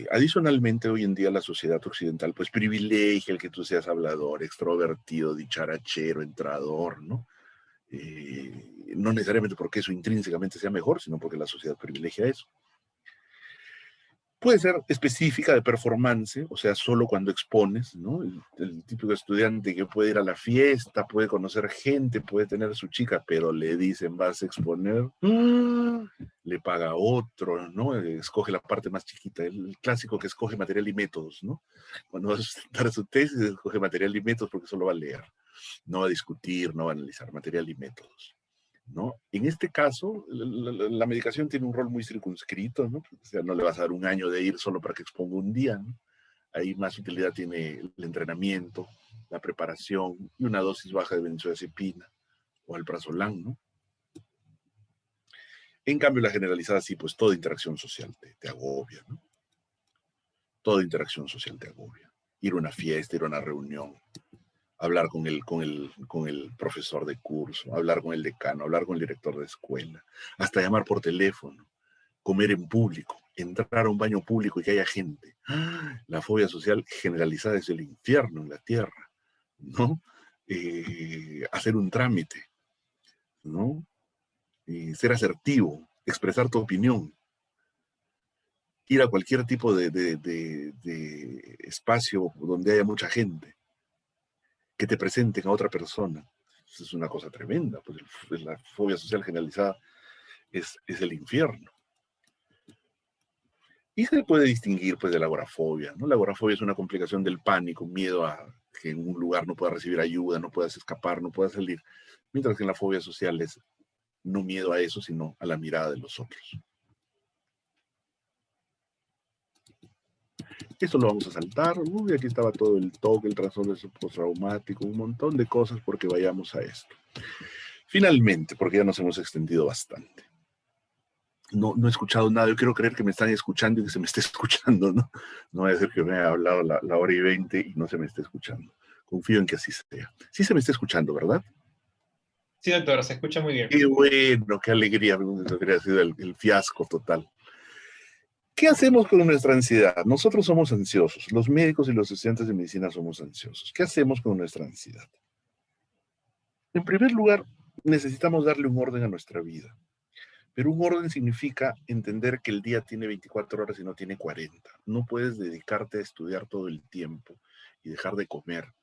Adicionalmente, hoy en día la sociedad occidental pues privilegia el que tú seas hablador, extrovertido, dicharachero, entrador, ¿no? No necesariamente porque eso intrínsecamente sea mejor, sino porque la sociedad privilegia eso. Puede ser específica de performance, o sea, solo cuando expones, ¿no? El típico estudiante que puede ir a la fiesta, puede conocer gente, puede tener su chica, pero le dicen, vas a exponer, le paga otro, ¿no? Escoge la parte más chiquita, el clásico que escoge material y métodos, ¿no? Cuando vas a presentar su tesis, escoge material y métodos porque solo va a leer, no va a discutir, no va a analizar material y métodos, ¿no? En este caso, la medicación tiene un rol muy circunscrito, ¿no? O sea, no le vas a dar un año de ir solo para que exponga un día, ¿no? Ahí más utilidad tiene el entrenamiento, la preparación y una dosis baja de benzodiazepina o alprazolam, ¿no? En cambio, la generalizada sí, pues toda interacción social te agobia, ¿no? Toda interacción social te agobia. Ir a una fiesta, ir a una reunión, hablar con el profesor de curso, hablar con el decano, hablar con el director de escuela, hasta llamar por teléfono, comer en público, entrar a un baño público y que haya gente. La fobia social generalizada es el infierno en la tierra, ¿no? Hacer un trámite, ¿no? Ser asertivo, expresar tu opinión, ir a cualquier tipo de espacio donde haya mucha gente, que te presenten a otra persona. Eso es una cosa tremenda, pues la fobia social generalizada es el infierno. Y se puede distinguir pues de la agorafobia, ¿no? La agorafobia es una complicación del pánico, miedo a que en un lugar no puedas recibir ayuda, no puedas escapar, no puedas salir. Mientras que en la fobia social es no miedo a eso, sino a la mirada de los otros. Esto lo vamos a saltar. Uy, aquí estaba todo el TOC, el trastorno postraumático, un montón de cosas porque vayamos a esto. Finalmente, porque ya nos hemos extendido bastante. No he escuchado nada. Yo quiero creer que me están escuchando y que se me esté escuchando, ¿no? No voy a decir que me haya hablado la hora y 20 y no se me esté escuchando. Confío en que así sea. Sí se me está escuchando, ¿verdad? Sí, doctor, se escucha muy bien. Qué bueno, qué alegría. Habría sido el fiasco total. ¿Qué hacemos con nuestra ansiedad? Nosotros somos ansiosos. Los médicos y los estudiantes de medicina somos ansiosos. ¿Qué hacemos con nuestra ansiedad? En primer lugar, necesitamos darle un orden a nuestra vida. Pero un orden significa entender que el día tiene 24 horas y no tiene 40. No puedes dedicarte a estudiar todo el tiempo y dejar de comer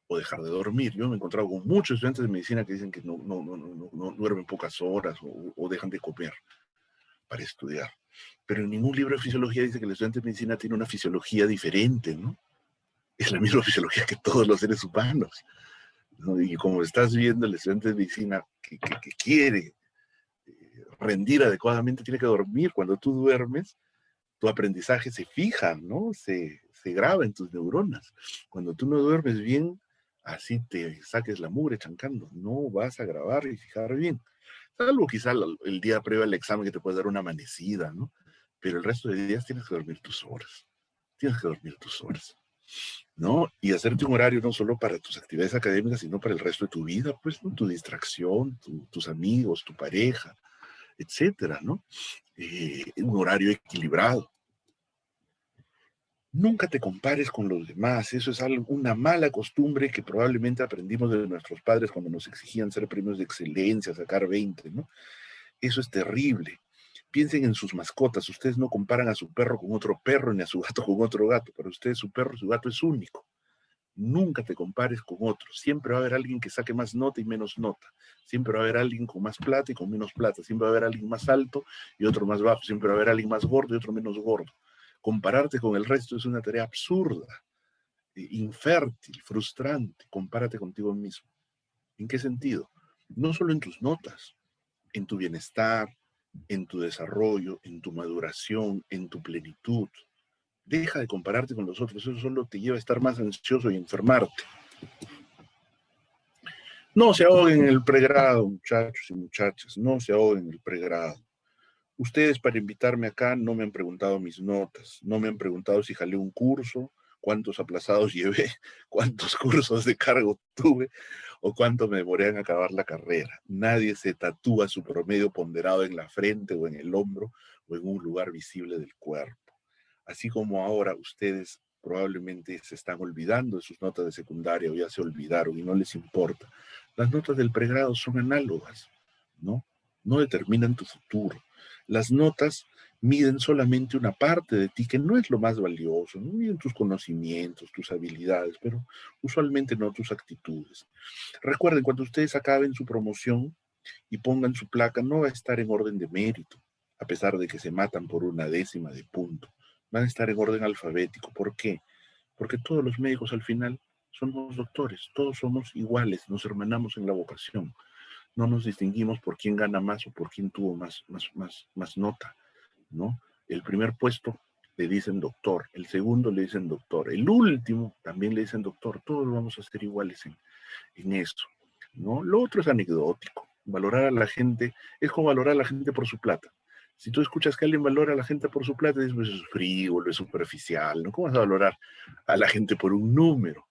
o dejar de dormir. Yo me he encontrado con muchos estudiantes de medicina que dicen que no duermen pocas horas o dejan de comer para estudiar. Pero en ningún libro de fisiología dice que el estudiante de medicina tiene una fisiología diferente, ¿no? Es la misma fisiología que todos los seres humanos, ¿no? Y como estás viendo, el estudiante de medicina que quiere rendir adecuadamente tiene que dormir. Cuando tú duermes, tu aprendizaje se fija, ¿no? Se graba en tus neuronas. Cuando tú no duermes bien, así te saques la mugre chancando. No vas a grabar y fijar bien. Salvo quizá el día previo al examen que te puede dar una amanecida, ¿no? Pero el resto de días tienes que dormir tus horas. Tienes que dormir tus horas, ¿no? Y hacerte un horario no solo para tus actividades académicas, sino para el resto de tu vida, pues, ¿no? Tu distracción, tus amigos, tu pareja, etcétera, ¿no? Un horario equilibrado. Nunca te compares con los demás. Eso es una mala costumbre que probablemente aprendimos de nuestros padres cuando nos exigían ser premios de excelencia, sacar 20, ¿no? Eso es terrible. Piensen en sus mascotas. Ustedes no comparan a su perro con otro perro ni a su gato con otro gato. Para ustedes su perro, su gato es único. Nunca te compares con otros. Siempre va a haber alguien que saque más nota y menos nota. Siempre va a haber alguien con más plata y con menos plata. Siempre va a haber alguien más alto y otro más bajo. Siempre va a haber alguien más gordo y otro menos gordo. Compararte con el resto es una tarea absurda, infértil, frustrante. Compárate contigo mismo. ¿En qué sentido? No solo en tus notas, en tu bienestar, en tu desarrollo, en tu maduración, en tu plenitud. Deja de compararte con los otros. Eso solo te lleva a estar más ansioso y enfermarte. No se ahoguen en el pregrado, muchachos y muchachas. No se ahoguen en el pregrado. Ustedes para invitarme acá no me han preguntado mis notas, no me han preguntado si jalé un curso, cuántos aplazados llevé, cuántos cursos de cargo tuve o cuánto me demoré en acabar la carrera. Nadie se tatúa su promedio ponderado en la frente o en el hombro o en un lugar visible del cuerpo. Así como ahora ustedes probablemente se están olvidando de sus notas de secundaria o ya se olvidaron y no les importa. Las notas del pregrado son análogas, ¿no? No determinan tu futuro. Las notas miden solamente una parte de ti, que no es lo más valioso, no miden tus conocimientos, tus habilidades, pero usualmente no tus actitudes. Recuerden, cuando ustedes acaben su promoción y pongan su placa, no va a estar en orden de mérito, a pesar de que se matan por una décima de punto. Van a estar en orden alfabético. ¿Por qué? Porque todos los médicos al final somos doctores, todos somos iguales, nos hermanamos en la vocación. No nos distinguimos por quién gana más o por quién tuvo más nota, ¿no? El primer puesto le dicen doctor, el segundo le dicen doctor, el último también le dicen doctor, todos vamos a ser iguales en eso, ¿no? Lo otro es anecdótico. Valorar a la gente es como valorar a la gente por su plata. Si tú escuchas que alguien valora a la gente por su plata, dices, pues es frívolo, es superficial, ¿no? ¿Cómo vas a valorar a la gente por un número?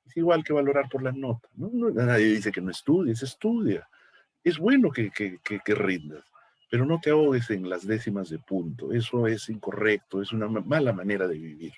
Es igual que valorar por la nota, ¿no? Nadie dice que no estudies, estudia. Es bueno que rindas, pero no te ahogues en las décimas de punto. Eso es incorrecto, es una mala manera de vivir.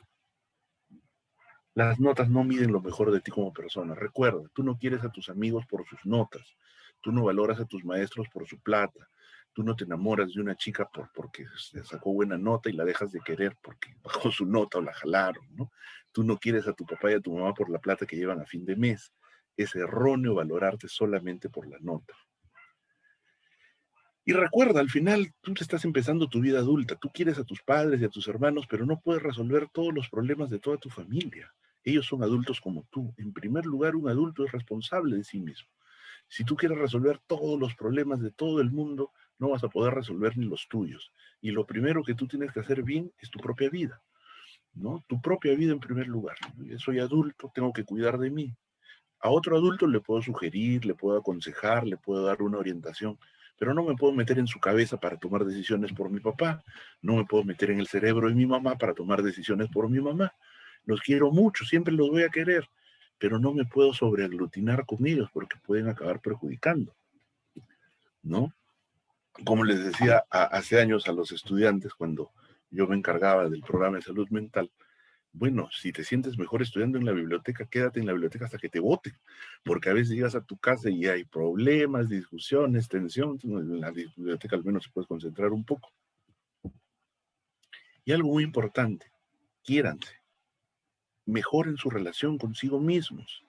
Las notas no miden lo mejor de ti como persona. Recuerda, tú no quieres a tus amigos por sus notas. Tú no valoras a tus maestros por su plata. Tú no te enamoras de una chica porque se sacó buena nota y la dejas de querer porque bajó su nota o la jalaron, ¿no? Tú no quieres a tu papá y a tu mamá por la plata que llevan a fin de mes. Es erróneo valorarte solamente por la nota. Y recuerda, al final tú te estás empezando tu vida adulta. Tú quieres a tus padres y a tus hermanos, pero no puedes resolver todos los problemas de toda tu familia. Ellos son adultos como tú. En primer lugar, un adulto es responsable de sí mismo. Si tú quieres resolver todos los problemas de todo el mundo, no vas a poder resolver ni los tuyos. Y lo primero que tú tienes que hacer bien es tu propia vida, ¿no? Tu propia vida en primer lugar. Soy adulto, tengo que cuidar de mí. A otro adulto le puedo sugerir, le puedo aconsejar, le puedo dar una orientación, pero no me puedo meter en su cabeza para tomar decisiones por mi papá, no me puedo meter en el cerebro de mi mamá para tomar decisiones por mi mamá. Los quiero mucho, siempre los voy a querer, pero no me puedo sobreaglutinar con ellos porque pueden acabar perjudicando, ¿no? Como les decía hace años a los estudiantes cuando yo me encargaba del programa de salud mental, bueno, si te sientes mejor estudiando en la biblioteca, quédate en la biblioteca hasta que te voten, porque a veces llegas a tu casa y hay problemas, discusiones, tensión, en la biblioteca al menos se puede concentrar un poco. Y algo muy importante, quiéranse, mejoren su relación consigo mismos,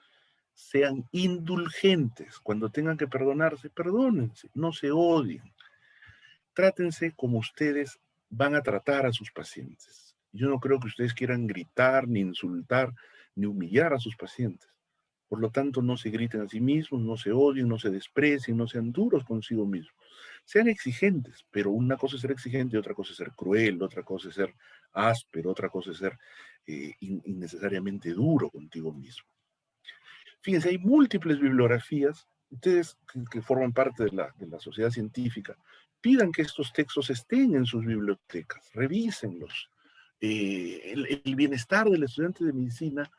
sean indulgentes, cuando tengan que perdonarse, perdónense, no se odien, trátense como ustedes van a tratar a sus pacientes. Yo no creo que ustedes quieran gritar, ni insultar, ni humillar a sus pacientes. Por lo tanto, no se griten a sí mismos, no se odien, no se desprecien, no sean duros consigo mismos. Sean exigentes, pero una cosa es ser exigente, otra cosa es ser cruel, otra cosa es ser áspero, otra cosa es ser innecesariamente duro contigo mismo. Fíjense, hay múltiples bibliografías. Ustedes que forman parte de la sociedad científica, pidan que estos textos estén en sus bibliotecas, revísenlos. El bienestar del estudiante de medicina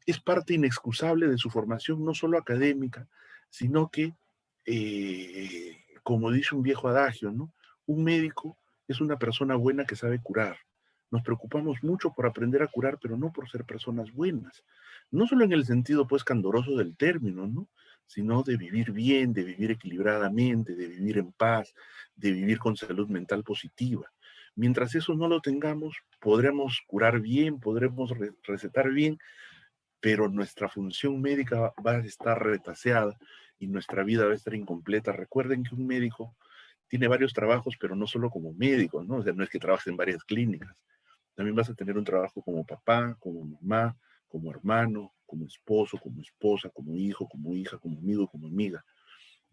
es parte inexcusable de su formación, no solo académica, sino que, como dice un viejo adagio, ¿no? Un médico es una persona buena que sabe curar. Nos preocupamos mucho por aprender a curar, pero no por ser personas buenas. No solo en el sentido, pues, candoroso del término, ¿no? Sino de vivir bien, de vivir equilibradamente, de vivir en paz, de vivir con salud mental positiva. Mientras eso no lo tengamos, podremos curar bien, podremos recetar bien, pero nuestra función médica va a estar retaseada y nuestra vida va a estar incompleta. Recuerden que un médico tiene varios trabajos, pero no solo como médico, ¿no? O sea, no es que trabajes en varias clínicas. También vas a tener un trabajo como papá, como mamá, como hermano, como esposo, como esposa, como hijo, como hija, como amigo, como amiga.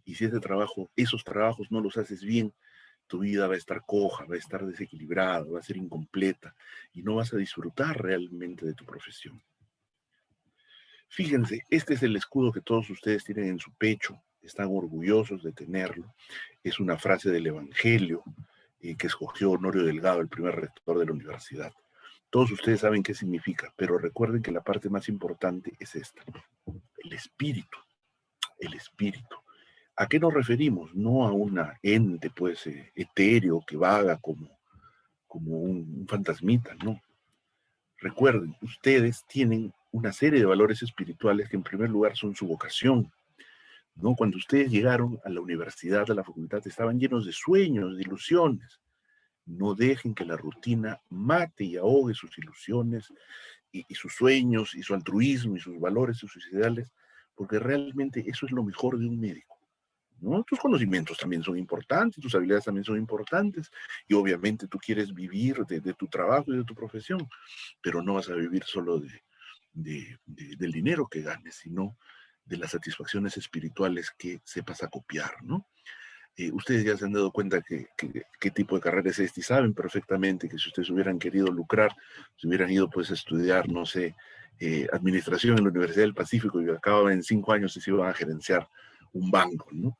Y si ese trabajo, esos trabajos no los haces bien, tu vida va a estar coja, va a estar desequilibrada, va a ser incompleta y no vas a disfrutar realmente de tu profesión. Fíjense, este es el escudo que todos ustedes tienen en su pecho, están orgullosos de tenerlo. Es una frase del Evangelio que escogió Honorio Delgado, el primer rector de la universidad. Todos ustedes saben qué significa, pero recuerden que la parte más importante es esta, el espíritu, el espíritu. ¿A qué nos referimos? No a una ente, pues, etéreo que vaga como un fantasmita, no. Recuerden, ustedes tienen una serie de valores espirituales que en primer lugar son su vocación, ¿no? Cuando ustedes llegaron a la universidad, a la facultad, estaban llenos de sueños, de ilusiones. No dejen que la rutina mate y ahogue sus ilusiones y sus sueños y su altruismo y sus valores y sus ideales, porque realmente eso es lo mejor de un médico, ¿no? Tus conocimientos también son importantes, tus habilidades también son importantes, y obviamente tú quieres vivir de tu trabajo y de tu profesión, pero no vas a vivir solo del dinero que ganes, sino de las satisfacciones espirituales que sepas acopiar, ¿no? Ustedes ya se han dado cuenta qué tipo de carrera es esta y saben perfectamente que si ustedes hubieran querido lucrar, si hubieran ido pues a estudiar, no sé, administración en la Universidad del Pacífico y acababan en 5 años y se iban a gerenciar un banco, ¿no?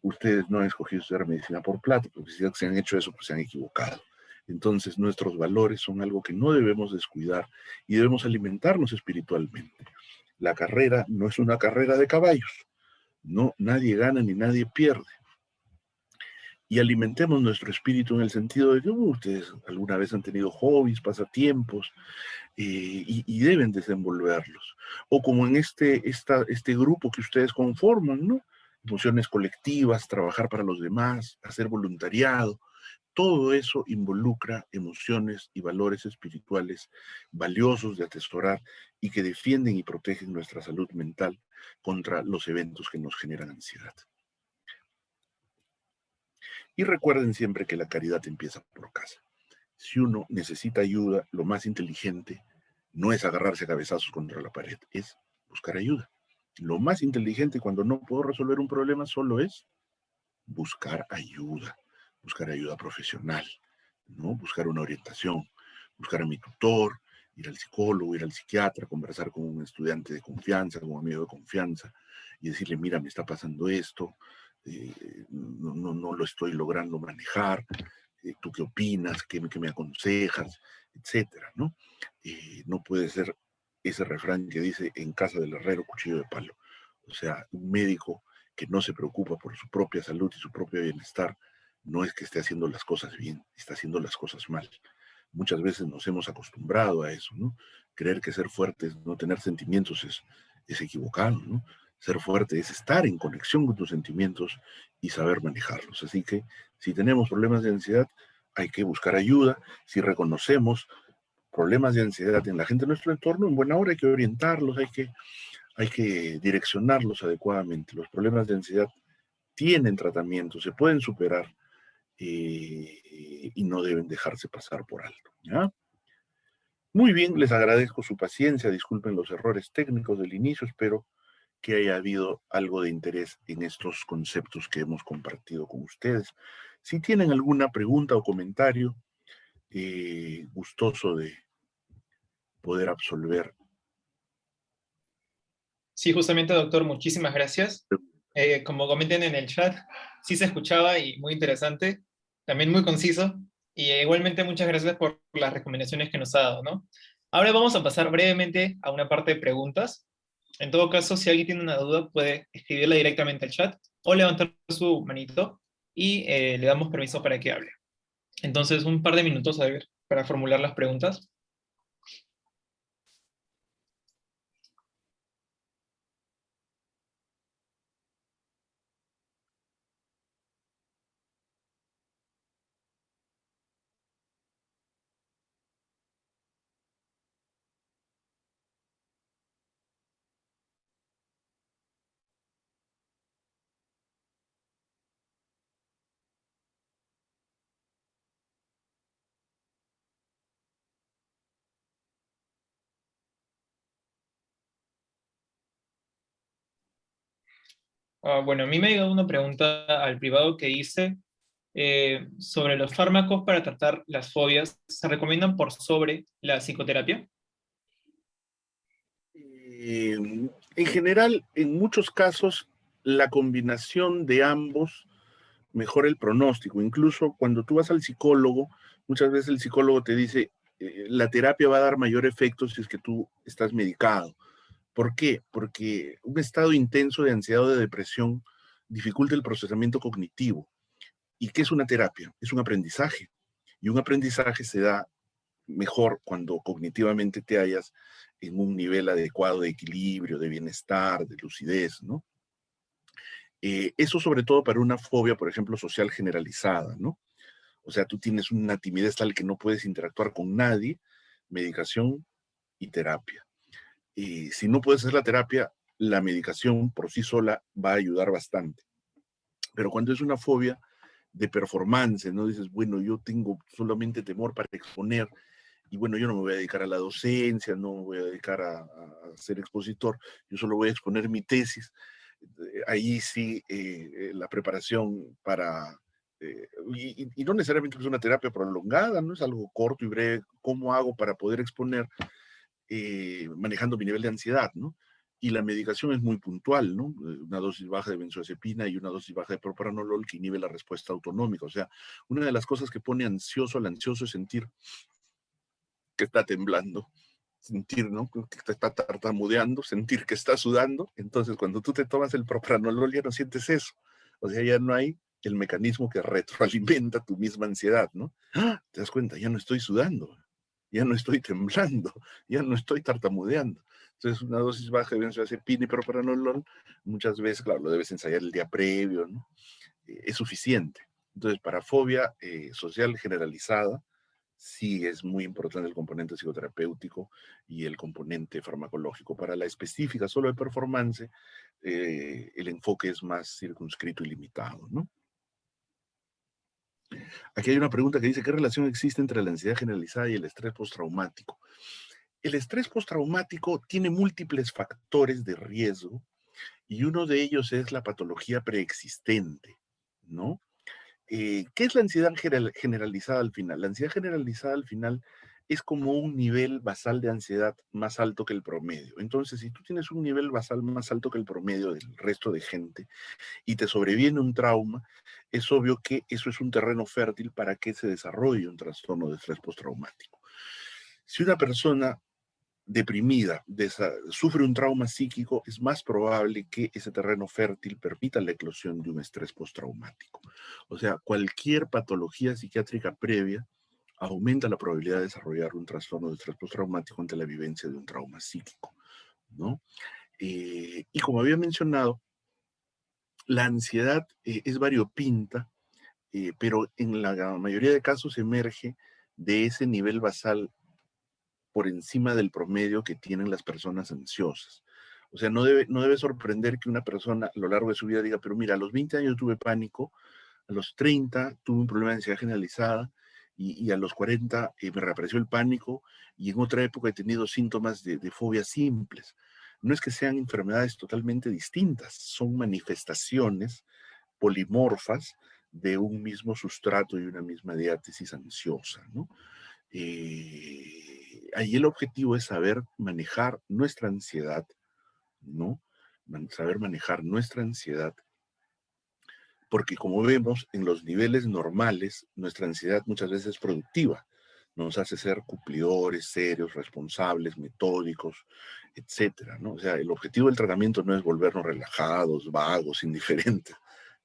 Ustedes no han escogido estudiar medicina por plata, porque si se han hecho eso, pues se han equivocado. Entonces, nuestros valores son algo que no debemos descuidar y debemos alimentarnos espiritualmente. La carrera no es una carrera de caballos. No, nadie gana ni nadie pierde. Y alimentemos nuestro espíritu en el sentido de que ustedes alguna vez han tenido hobbies, pasatiempos, y deben desenvolverlos. O como en este grupo que ustedes conforman, ¿no? Emociones colectivas, trabajar para los demás, hacer voluntariado. Todo eso involucra emociones y valores espirituales valiosos de atesorar y que defienden y protegen nuestra salud mental contra los eventos que nos generan ansiedad. Y recuerden siempre que la caridad empieza por casa. Si uno necesita ayuda, lo más inteligente No es agarrarse a cabezazos contra la pared, es buscar ayuda. Lo más inteligente cuando no puedo resolver un problema solo es buscar ayuda profesional, ¿no? Buscar una orientación, buscar a mi tutor, ir al psicólogo, ir al psiquiatra, conversar con un estudiante de confianza, con un amigo de confianza, y decirle, mira, me está pasando esto, no lo estoy logrando manejar, ¿tú qué opinas? ¿Qué me aconsejas? Etcétera, ¿no? No puede ser ese refrán que dice, en casa del herrero, cuchillo de palo. O sea, un médico que no se preocupa por su propia salud y su propio bienestar, no es que esté haciendo las cosas bien, está haciendo las cosas mal. Muchas veces nos hemos acostumbrado a eso, ¿no? Creer que ser fuerte es no tener sentimientos es equivocado, ¿no? Ser fuerte es estar en conexión con tus sentimientos y saber manejarlos. Así que si tenemos problemas de ansiedad, hay que buscar ayuda. Si reconocemos problemas de ansiedad en la gente de nuestro entorno, en buena hora hay que orientarlos, hay que direccionarlos adecuadamente. Los problemas de ansiedad tienen tratamiento, se pueden superar y no deben dejarse pasar por alto. ¿Ya? Muy bien, les agradezco su paciencia, disculpen los errores técnicos del inicio, espero que haya habido algo de interés en estos conceptos que hemos compartido con ustedes. Si tienen alguna pregunta o comentario, gustoso de poder absolver. Sí, justamente, doctor, muchísimas gracias. Como comenten en el chat, sí se escuchaba y muy interesante, también muy conciso, y igualmente muchas gracias por las recomendaciones que nos ha dado, ¿no? Ahora vamos a pasar brevemente a una parte de preguntas. En todo caso, si alguien tiene una duda, puede escribirla directamente al chat o levantar su manito y le damos permiso para que hable. Entonces, un par de minutos a ver, para formular las preguntas. Bueno, a mí me ha llegado una pregunta al privado que dice sobre los fármacos para tratar las fobias, ¿se recomiendan por sobre la psicoterapia? En general, en muchos casos, la combinación de ambos mejora el pronóstico. Incluso cuando tú vas al psicólogo, muchas veces el psicólogo te dice, la terapia va a dar mayor efecto si es que tú estás medicado. ¿Por qué? Porque un estado intenso de ansiedad o de depresión dificulta el procesamiento cognitivo. ¿Y qué es una terapia? Es un aprendizaje. Y un aprendizaje se da mejor cuando cognitivamente te hallas en un nivel adecuado de equilibrio, de bienestar, de lucidez, ¿no? Eso sobre todo para una fobia, por ejemplo, social generalizada, ¿no? O sea, tú tienes una timidez tal que no puedes interactuar con nadie, medicación y terapia. Y si no puedes hacer la terapia, la medicación por sí sola va a ayudar bastante. Pero cuando es una fobia de performance, ¿no? Dices, bueno, yo tengo solamente temor para exponer, y bueno, yo no me voy a dedicar a la docencia, no me voy a dedicar a ser expositor, yo solo voy a exponer mi tesis. Ahí sí, la preparación para, y no necesariamente es una terapia prolongada, no es algo corto y breve, ¿cómo hago para poder exponer manejando mi nivel de ansiedad, ¿no? Y la medicación es muy puntual, ¿no? Una dosis baja de benzodiazepina y una dosis baja de propranolol que inhibe la respuesta autonómica. O sea, una de las cosas que pone ansioso al ansioso es sentir que está temblando, sentir, ¿no? Que está tartamudeando, sentir que está sudando. Entonces, cuando tú te tomas el propranolol, ya no sientes eso. O sea, ya no hay el mecanismo que retroalimenta tu misma ansiedad, ¿no? ¡Ah! Te das cuenta, ya no estoy sudando, ya no estoy temblando, ya no estoy tartamudeando. Entonces, una dosis baja de benzodiazepina y propranolol, muchas veces, claro, lo debes ensayar el día previo, ¿no? Es suficiente. Entonces, para fobia social generalizada, sí es muy importante el componente psicoterapéutico y el componente farmacológico. Para la específica solo de performance, el enfoque es más circunscrito y limitado, ¿no? Aquí hay una pregunta que dice, ¿qué relación existe entre la ansiedad generalizada y el estrés postraumático? El estrés postraumático tiene múltiples factores de riesgo y uno de ellos es la patología preexistente, ¿no? ¿Qué es la ansiedad generalizada al final? La ansiedad generalizada al final es como un nivel basal de ansiedad más alto que el promedio. Entonces, si tú tienes un nivel basal más alto que el promedio del resto de gente y te sobreviene un trauma, es obvio que eso es un terreno fértil para que se desarrolle un trastorno de estrés postraumático. Si una persona deprimida, sufre un trauma psíquico, es más probable que ese terreno fértil permita la eclosión de un estrés postraumático. O sea, cualquier patología psiquiátrica previa aumenta la probabilidad de desarrollar un trastorno de estrés postraumático ante la vivencia de un trauma psíquico, ¿no? Y como había mencionado, la ansiedad es variopinta, pero en la mayoría de casos emerge de ese nivel basal por encima del promedio que tienen las personas ansiosas. O sea, no debe sorprender que una persona a lo largo de su vida diga, pero mira, a los 20 años tuve pánico, a los 30 tuve un problema de ansiedad generalizada y a los 40 me reapareció el pánico y en otra época he tenido síntomas de fobia simples. No es que sean enfermedades totalmente distintas, son manifestaciones polimorfas de un mismo sustrato y una misma diátesis ansiosa, ¿no? Ahí el objetivo es saber manejar nuestra ansiedad, ¿no? Saber manejar nuestra ansiedad, porque como vemos, en los niveles normales, nuestra ansiedad muchas veces es productiva, nos hace ser cumplidores, serios, responsables, metódicos, etcétera, ¿no? O sea, el objetivo del tratamiento no es volvernos relajados, vagos, indiferentes,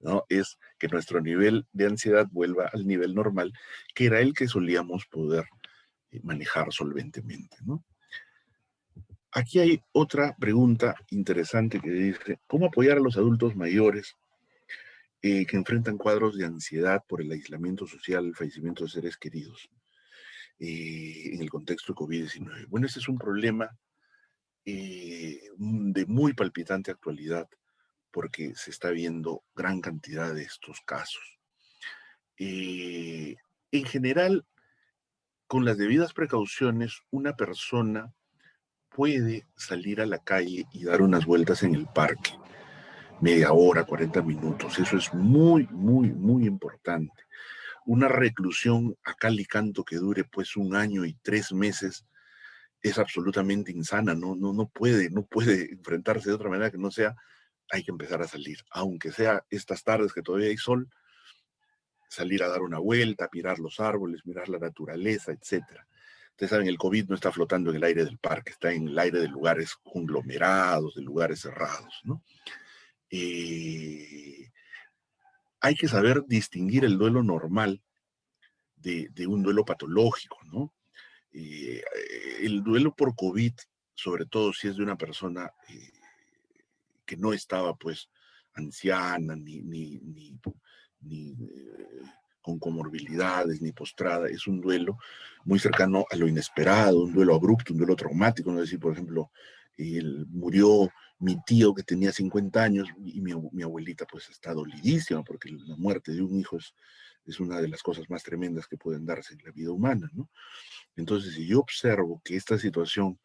¿no? Es que nuestro nivel de ansiedad vuelva al nivel normal, que era el que solíamos poder manejar solventemente, ¿no? Aquí hay otra pregunta interesante que dice, ¿cómo apoyar a los adultos mayores que enfrentan cuadros de ansiedad por el aislamiento social, el fallecimiento de seres queridos en el contexto de COVID-19? Bueno, este es un problema de muy palpitante actualidad porque se está viendo gran cantidad de estos casos. En general, con las debidas precauciones, una persona puede salir a la calle y dar unas vueltas en el parque, media hora, 40 minutos. Eso es muy, muy, muy importante. Una reclusión a cal y canto que dure pues 1 año y 3 meses es absolutamente insana. No puede enfrentarse de otra manera que no sea, hay que empezar a salir, aunque sea estas tardes que todavía hay sol, salir a dar una vuelta, mirar los árboles, mirar la naturaleza, etcétera. Ustedes saben, el COVID no está flotando en el aire del parque, está en el aire de lugares conglomerados, de lugares cerrados, ¿no? Hay que saber distinguir el duelo normal de un duelo patológico, ¿no? El duelo por COVID, sobre todo si es de una persona que no estaba, pues, anciana, ni con comorbilidades, ni postrada, es un duelo muy cercano a lo inesperado, un duelo abrupto, un duelo traumático, ¿no? Es decir, por ejemplo, murió mi tío que tenía 50 años y mi abuelita pues está dolidísima porque la muerte de un hijo es una de las cosas más tremendas que pueden darse en la vida humana, ¿no? Entonces, si yo observo que esta situación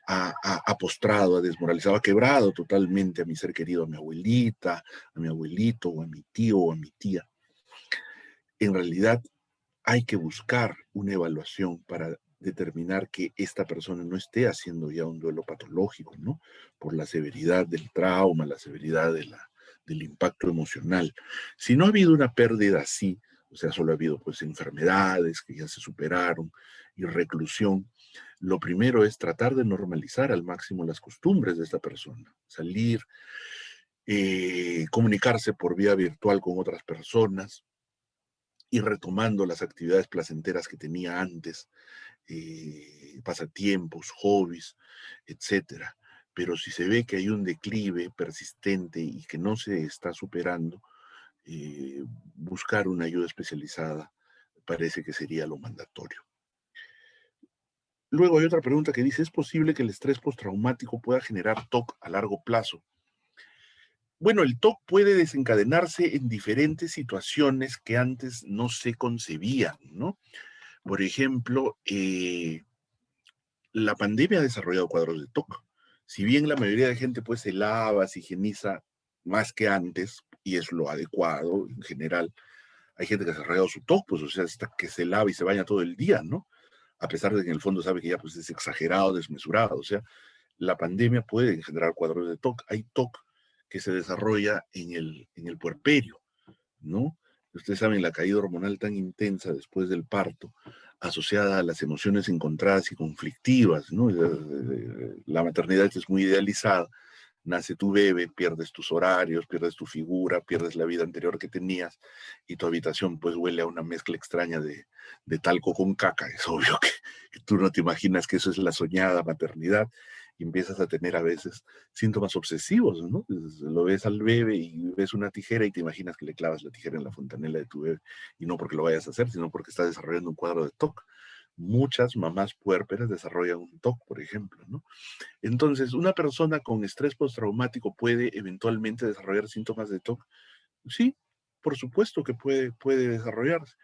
ha postrado, ha desmoralizado, ha quebrado totalmente a mi ser querido, a mi abuelita, a mi abuelito, o a mi tío, o a mi tía, en realidad hay que buscar una evaluación para determinar que esta persona no esté haciendo ya un duelo patológico, ¿no? Por la severidad del trauma, la severidad del impacto emocional. Si no ha habido una pérdida así, o sea, solo ha habido pues enfermedades que ya se superaron y reclusión, lo primero es tratar de normalizar al máximo las costumbres de esta persona, salir, comunicarse por vía virtual con otras personas, y retomando las actividades placenteras que tenía antes, pasatiempos, hobbies, etcétera. Pero si se ve que hay un declive persistente y que no se está superando, buscar una ayuda especializada parece que sería lo mandatorio. Luego hay otra pregunta que dice, ¿es posible que el estrés postraumático pueda generar TOC a largo plazo? Bueno, el TOC puede desencadenarse en diferentes situaciones que antes no se concebían, ¿no? Por ejemplo, la pandemia ha desarrollado cuadros de TOC. Si bien la mayoría de gente pues se lava, se higieniza más que antes, y es lo adecuado en general, hay gente que ha desarrollado su TOC, pues o sea, hasta que se lava y se baña todo el día, ¿no? A pesar de que en el fondo sabe que ya pues es exagerado, desmesurado, o sea, la pandemia puede generar cuadros de TOC. Hay TOC que se desarrolla en el puerperio, ¿no? Ustedes saben, la caída hormonal tan intensa después del parto, asociada a las emociones encontradas y conflictivas, ¿no? La maternidad es muy idealizada, nace tu bebé, pierdes tus horarios, pierdes tu figura, pierdes la vida anterior que tenías y tu habitación pues huele a una mezcla extraña de talco con caca. Es obvio que tú no te imaginas que eso es la soñada maternidad y empiezas a tener a veces síntomas obsesivos, ¿no? Lo ves al bebé y ves una tijera y te imaginas que le clavas la tijera en la fontanela de tu bebé y no porque lo vayas a hacer, sino porque estás desarrollando un cuadro de TOC. Muchas mamás puérperas desarrollan un TOC, por ejemplo, ¿no? Entonces, una persona con estrés postraumático puede eventualmente desarrollar síntomas de TOC. Sí, por supuesto que puede desarrollarse.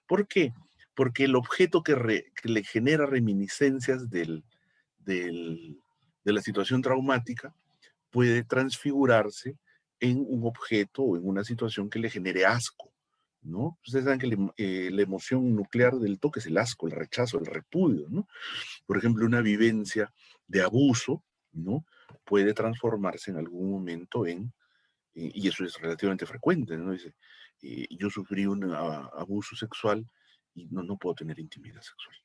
¿Por qué? Porque el objeto que le genera reminiscencias del, de la situación traumática puede transfigurarse en un objeto o en una situación que le genere asco, ¿no? Ustedes saben que la emoción nuclear del TOC es el asco, el rechazo, el repudio, ¿no? Por ejemplo, una vivencia de abuso, ¿no? Puede transformarse en algún momento y eso es relativamente frecuente, ¿no? Dice, yo sufrí un abuso sexual y no puedo tener intimidad sexual.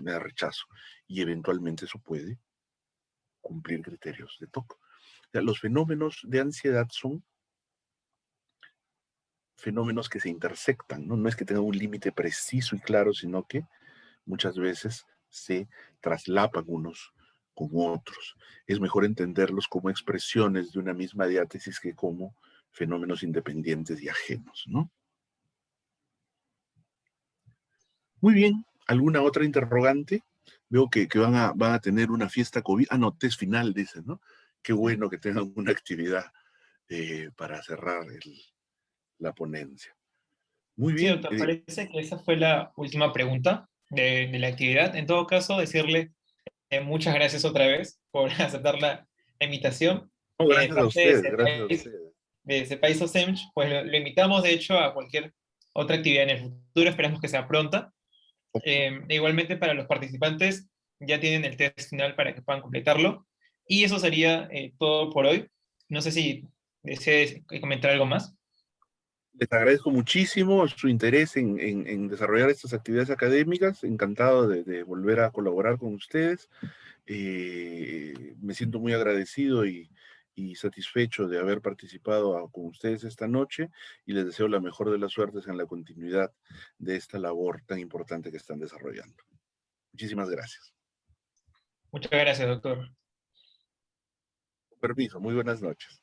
Me da rechazo. Y eventualmente eso puede cumplir criterios de TOC. O sea, los fenómenos de ansiedad son fenómenos que se intersectan, ¿no? No es que tengan un límite preciso y claro, sino que muchas veces se traslapan unos con otros. Es mejor entenderlos como expresiones de una misma diátesis que como fenómenos independientes y ajenos, ¿no? Muy bien. ¿Alguna otra interrogante? Veo que van a tener una fiesta COVID. Ah, no, test final, dicen, ¿no? Qué bueno que tengan una actividad para cerrar la ponencia. Muy Sí, bien. doctor, parece que esa fue la última pregunta de la actividad. En todo caso, decirle muchas gracias otra vez por aceptar la invitación. No, De gracias a parte ustedes, gracias a ustedes. de CEPAIS OSEMH, pues lo invitamos de hecho a cualquier otra actividad en el futuro, esperamos que sea pronta. Igualmente para los participantes ya tienen el test final para que puedan completarlo. Y eso sería todo por hoy. No sé si desees comentar algo más. Les agradezco muchísimo su interés en desarrollar estas actividades académicas. Encantado de volver a colaborar con ustedes. Me siento muy agradecido y satisfecho de haber participado con ustedes esta noche y les deseo la mejor de las suertes en la continuidad de esta labor tan importante que están desarrollando. Muchísimas gracias. Muchas gracias, doctor. Con permiso, muy buenas noches.